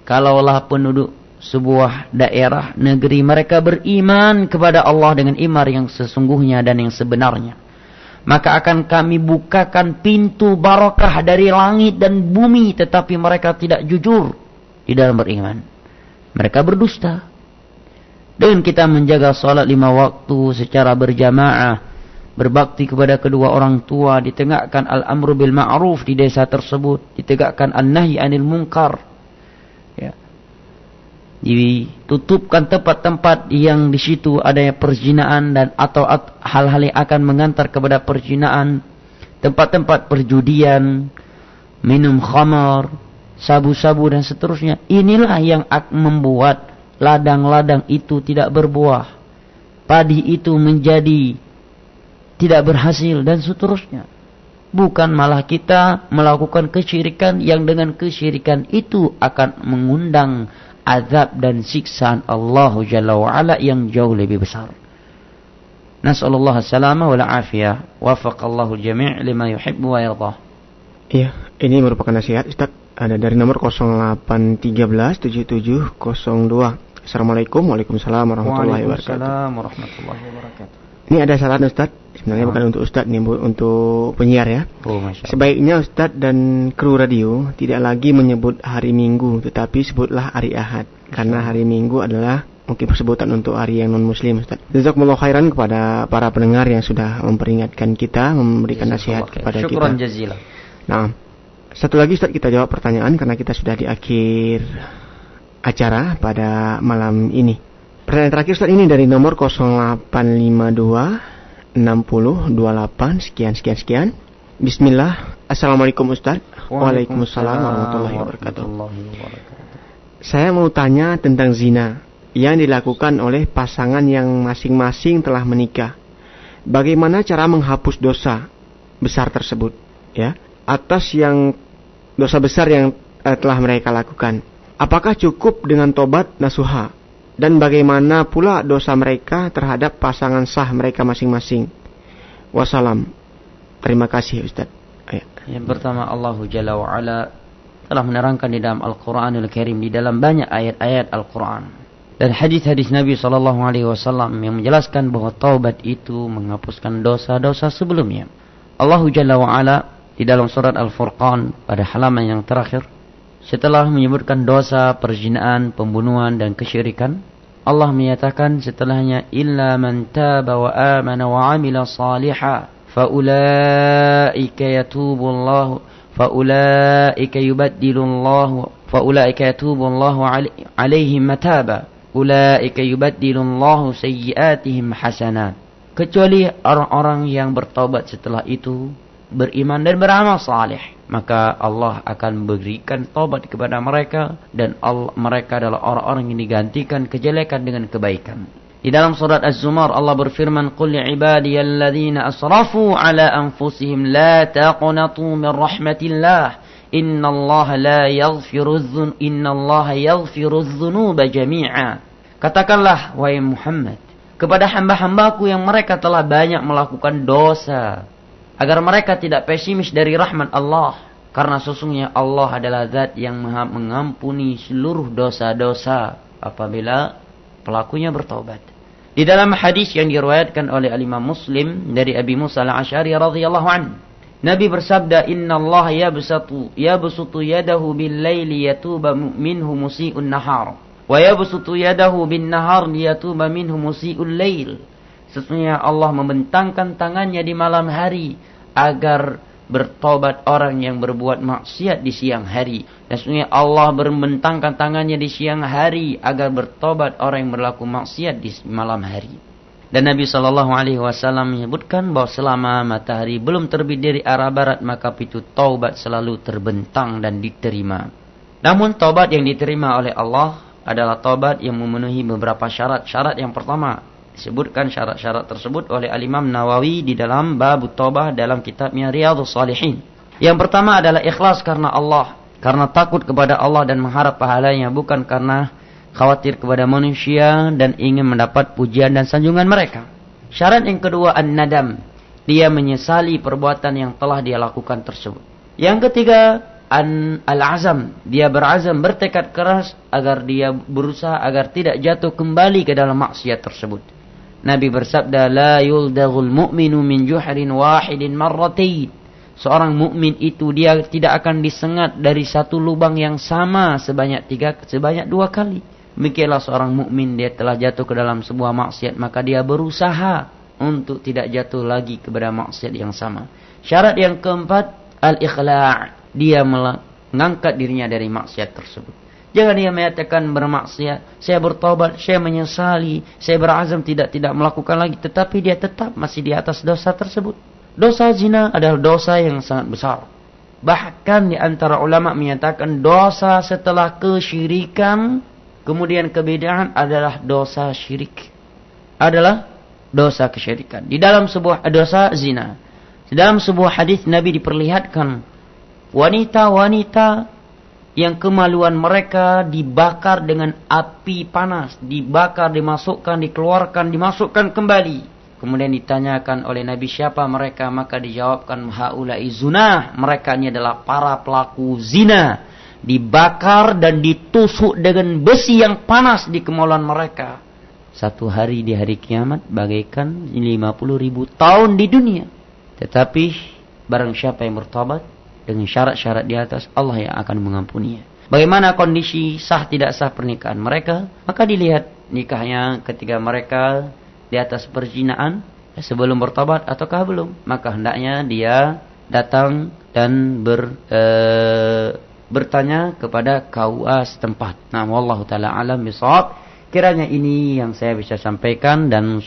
Kalaulah penduduk sebuah daerah negeri mereka beriman kepada Allah dengan iman yang sesungguhnya dan yang sebenarnya, maka akan kami bukakan pintu barakah dari langit dan bumi, tetapi mereka tidak jujur di dalam beriman. Mereka berdusta. Dengan kita menjaga salat 5 waktu secara berjamaah, berbakti kepada kedua orang tua, ditegakkan al-amru bil ma'ruf di desa tersebut, ditegakkan an-nahy 'anil munkar, ya. Ditutupkan tempat-tempat yang di situ adanya perzinaan dan atau hal-hal yang akan mengantar kepada perzinaan, tempat-tempat perjudian, minum khamar, sabu-sabu dan seterusnya. Inilah yang membuat ladang-ladang itu tidak berbuah, padi itu menjadi tidak berhasil dan seterusnya. Bukan malah kita melakukan kesyirikan yang dengan kesyirikan itu akan mengundang azab dan siksaan Allah Jalla wa'ala yang jauh lebih besar. Nas'alullah as-salama wal afiyah. Wafaqallahu jami' lima yuhibbu wa yardah. Iya, ini merupakan nasihat Ustaz. Ada dari nomor 08137702. Assalamualaikum. Waalaikumsalam warahmatullahi wabarakatuh. Waalaikumsalam warahmatullahi wabarakatuh. Ini ada saran Ustaz. Sebenarnya bukan untuk Ustaz, ini untuk penyiar ya. Sebaiknya Ustaz dan kru radio tidak lagi menyebut hari Minggu, tetapi sebutlah hari Ahad. Karena hari Minggu adalah mungkin sebutan untuk hari yang non-muslim Ustaz. Jazakumullah khairan kepada para pendengar yang sudah memperingatkan kita, memberikan nasihat kepada kita. Syukran jazilan. Nah, satu lagi Ustaz, kita jawab pertanyaan karena kita sudah di akhir acara pada malam ini. Pertanyaan terakhir Ustaz ini dari nomor 0852 6028 sekian. Bismillah. Assalamualaikum Ustaz. Waalaikumsalam warahmatullahi wabarakatuh. Saya mau tanya tentang zina yang dilakukan oleh pasangan yang masing-masing telah menikah. Bagaimana cara menghapus dosa besar tersebut, ya, atas yang dosa besar yang telah mereka lakukan? Apakah cukup dengan tobat nasuha? Dan bagaimana pula dosa mereka terhadap pasangan sah mereka masing-masing? Wassalam. Terima kasih Ustaz. Yang pertama, Allah Jalla wa'ala telah menerangkan di dalam Al-Quranul Karim, di dalam banyak ayat-ayat Al-Quran dan hadis-hadis Nabi SAW yang menjelaskan bahwa taubat itu menghapuskan dosa-dosa sebelumnya. Allah Jalla wa'ala di dalam surat Al-Furqan pada halaman yang terakhir, setelah menyebutkan dosa perzinaan, pembunuhan dan kesyirikan, Allah menyatakan setelahnya, illa man taba wa amana wa amila salihan faulaika yatubu alaihim mataba ulaika yubaddilullahu sayyiatihim hasanat. Kecuali orang-orang yang bertaubat setelah itu, beriman dan beramal saleh, maka Allah akan berikan taubat kepada mereka, dan mereka adalah orang-orang yang digantikan kejelekan dengan kebaikan. Di dalam surat Az-Zumar Allah berfirman, qul li'ibadiyalladzina asrafu ala anfusihim la taqnatu min rahmatillah innallaha yaghfiru dzunuba jami'a. Katakanlah wahai Muhammad kepada hamba-hambaku yang mereka telah banyak melakukan dosa, agar mereka tidak pesimis dari rahmat Allah, karena sesungguhnya Allah adalah zat yang maha mengampuni seluruh dosa-dosa apabila pelakunya bertaubat. Di dalam hadis yang diriwayatkan oleh Imam Muslim dari Abi Musa al-Asy'ari radhiyallahu anhu, Nabi bersabda, innallaha yabsutu yadahu bil-laili yatuba minhu musii'un nahar wa yabsutu yadahu bin-nahar liyatuba minhu musii'ul lail. Sesungguhnya Allah membentangkan tangannya di malam hari agar bertobat orang yang berbuat maksiat di siang hari. Dan sesungguhnya Allah membentangkan tangannya di siang hari agar bertobat orang yang berlaku maksiat di malam hari. Dan Nabi SAW menyebutkan bahwa selama matahari belum terbit dari arah barat, maka pintu taubat selalu terbentang dan diterima. Namun taubat yang diterima oleh Allah adalah taubat yang memenuhi beberapa syarat. Syarat yang pertama, disebutkan syarat-syarat tersebut oleh Al-Imam Nawawi di dalam bab taubah dalam kitabnya Riyadhus Shalihin. Yang pertama adalah ikhlas karena Allah, karena takut kepada Allah dan mengharap pahalanya, bukan karena khawatir kepada manusia dan ingin mendapat pujian dan sanjungan mereka. Syarat yang kedua, an-nadam, dia menyesali perbuatan yang telah dia lakukan tersebut. Yang ketiga, al-azam, dia berazam, bertekad keras agar dia berusaha agar tidak jatuh kembali ke dalam maksiat tersebut. Nabi bersabda, la yuldaghul mu'minu min juhrin wahidin marratain. Seorang mukmin itu dia tidak akan disengat dari satu lubang yang sama sebanyak 2 kali. Demikianlah seorang mukmin, dia telah jatuh ke dalam sebuah maksiat, maka dia berusaha untuk tidak jatuh lagi kepada maksiat yang sama. Syarat yang keempat, al-ikhla', dia mengangkat dirinya dari maksiat tersebut. Jangan dia menyatakan bermaksiat, saya bertobat, saya menyesali, saya berazam tidak melakukan lagi, tetapi dia tetap masih di atas dosa tersebut. Dosa zina adalah dosa yang sangat besar. Bahkan di antara ulama menyatakan dosa setelah kesyirikan, kemudian kebid'ahan adalah dosa syirik. Adalah dosa kesyirikan. Di dalam sebuah dosa zina. Di dalam sebuah hadis Nabi diperlihatkan wanita-wanita yang kemaluan mereka dibakar dengan api panas, dibakar, dimasukkan, dikeluarkan, dimasukkan kembali. Kemudian ditanyakan oleh Nabi siapa mereka, maka dijawabkan haula'i zunah, mereka ini adalah para pelaku zina, dibakar dan ditusuk dengan besi yang panas di kemaluan mereka. Satu hari di hari kiamat bagaikan 50.000 tahun di dunia. Tetapi barang siapa yang bertobat dengan syarat-syarat di atas, Allah yang akan mengampuninya. Bagaimana kondisi sah tidak sah pernikahan mereka? Maka dilihat nikahnya ketika mereka di atas perzinaan sebelum bertobat ataukah belum. Maka hendaknya dia datang dan bertanya kepada KUA setempat. Nah, wallahu taala alam bisawab. Kiranya ini yang saya bisa sampaikan, dan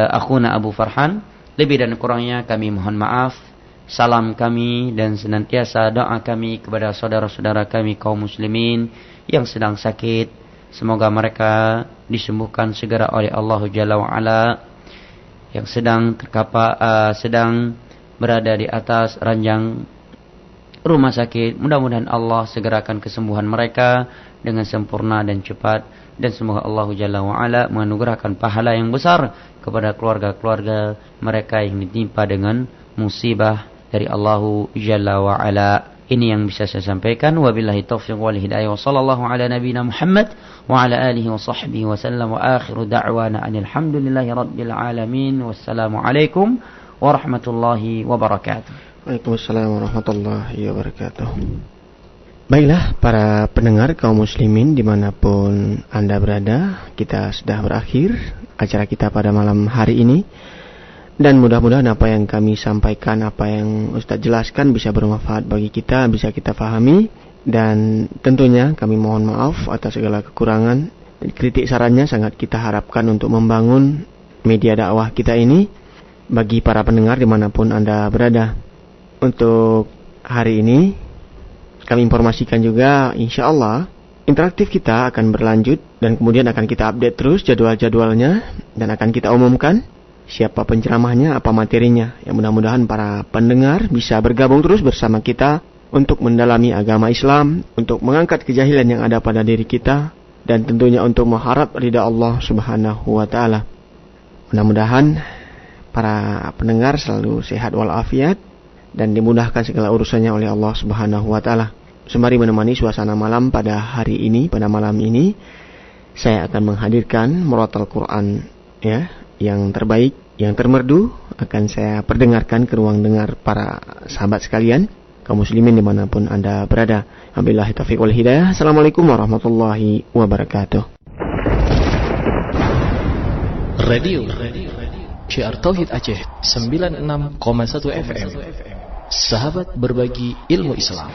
akhuna Abu Farhan, lebih dan kurangnya kami mohon maaf. Salam kami dan senantiasa doa kami kepada saudara-saudara kami kaum muslimin yang sedang sakit. Semoga mereka disembuhkan segera oleh Allah Jalla wa'ala. Yang sedang sedang berada di atas ranjang rumah sakit, mudah-mudahan Allah segerakan kesembuhan mereka dengan sempurna dan cepat. Dan semoga Allah Jalla wa'ala menganugerahkan pahala yang besar kepada keluarga-keluarga mereka yang ditimpa dengan musibah dari Allah Jalla wa'ala. Ini yang bisa saya sampaikan. Wabillahi taufiq wal hidayah. Wa sallallahu ala nabiyina Muhammad wa ala alihi wa sahbihi wa sallam. Wa akhiru da'wana anil hamdulillahi rabbil alamin. Wassalamu alaikum warahmatullahi wabarakatuh. Waalaikumsalam warahmatullahi wabarakatuh. Baiklah para pendengar kaum muslimin dimanapun Anda berada, kita sudah berakhir acara kita pada malam hari ini. Dan mudah-mudahan apa yang kami sampaikan, apa yang Ustaz jelaskan bisa bermanfaat bagi kita, bisa kita pahami. Dan tentunya kami mohon maaf atas segala kekurangan. Kritik sarannya sangat kita harapkan untuk membangun media dakwah kita ini bagi para pendengar dimanapun Anda berada. Untuk hari ini kami informasikan juga, insya Allah interaktif kita akan berlanjut dan kemudian akan kita update terus jadwal-jadwalnya dan akan kita umumkan siapa penceramahnya, apa materinya. Ya, mudah-mudahan para pendengar bisa bergabung terus bersama kita untuk mendalami agama Islam, untuk mengangkat kejahilan yang ada pada diri kita, dan tentunya untuk mengharap ridha Allah Subhanahu wa taala. Mudah-mudahan para pendengar selalu sehat walafiat dan dimudahkan segala urusannya oleh Allah Subhanahu wa taala. Sembari menemani suasana malam pada hari ini, pada malam ini, saya akan menghadirkan murotal Quran ya, yang terbaik, yang termerdu akan saya perdengarkan ke ruang dengar para sahabat sekalian, kaum muslimin dimanapun Anda berada. Wabillahi taufiq wal hidayah. Assalamualaikum warahmatullahi wabarakatuh. Radio Syiar Tauhid Aceh 96,1 FM. Sahabat berbagi ilmu Islam.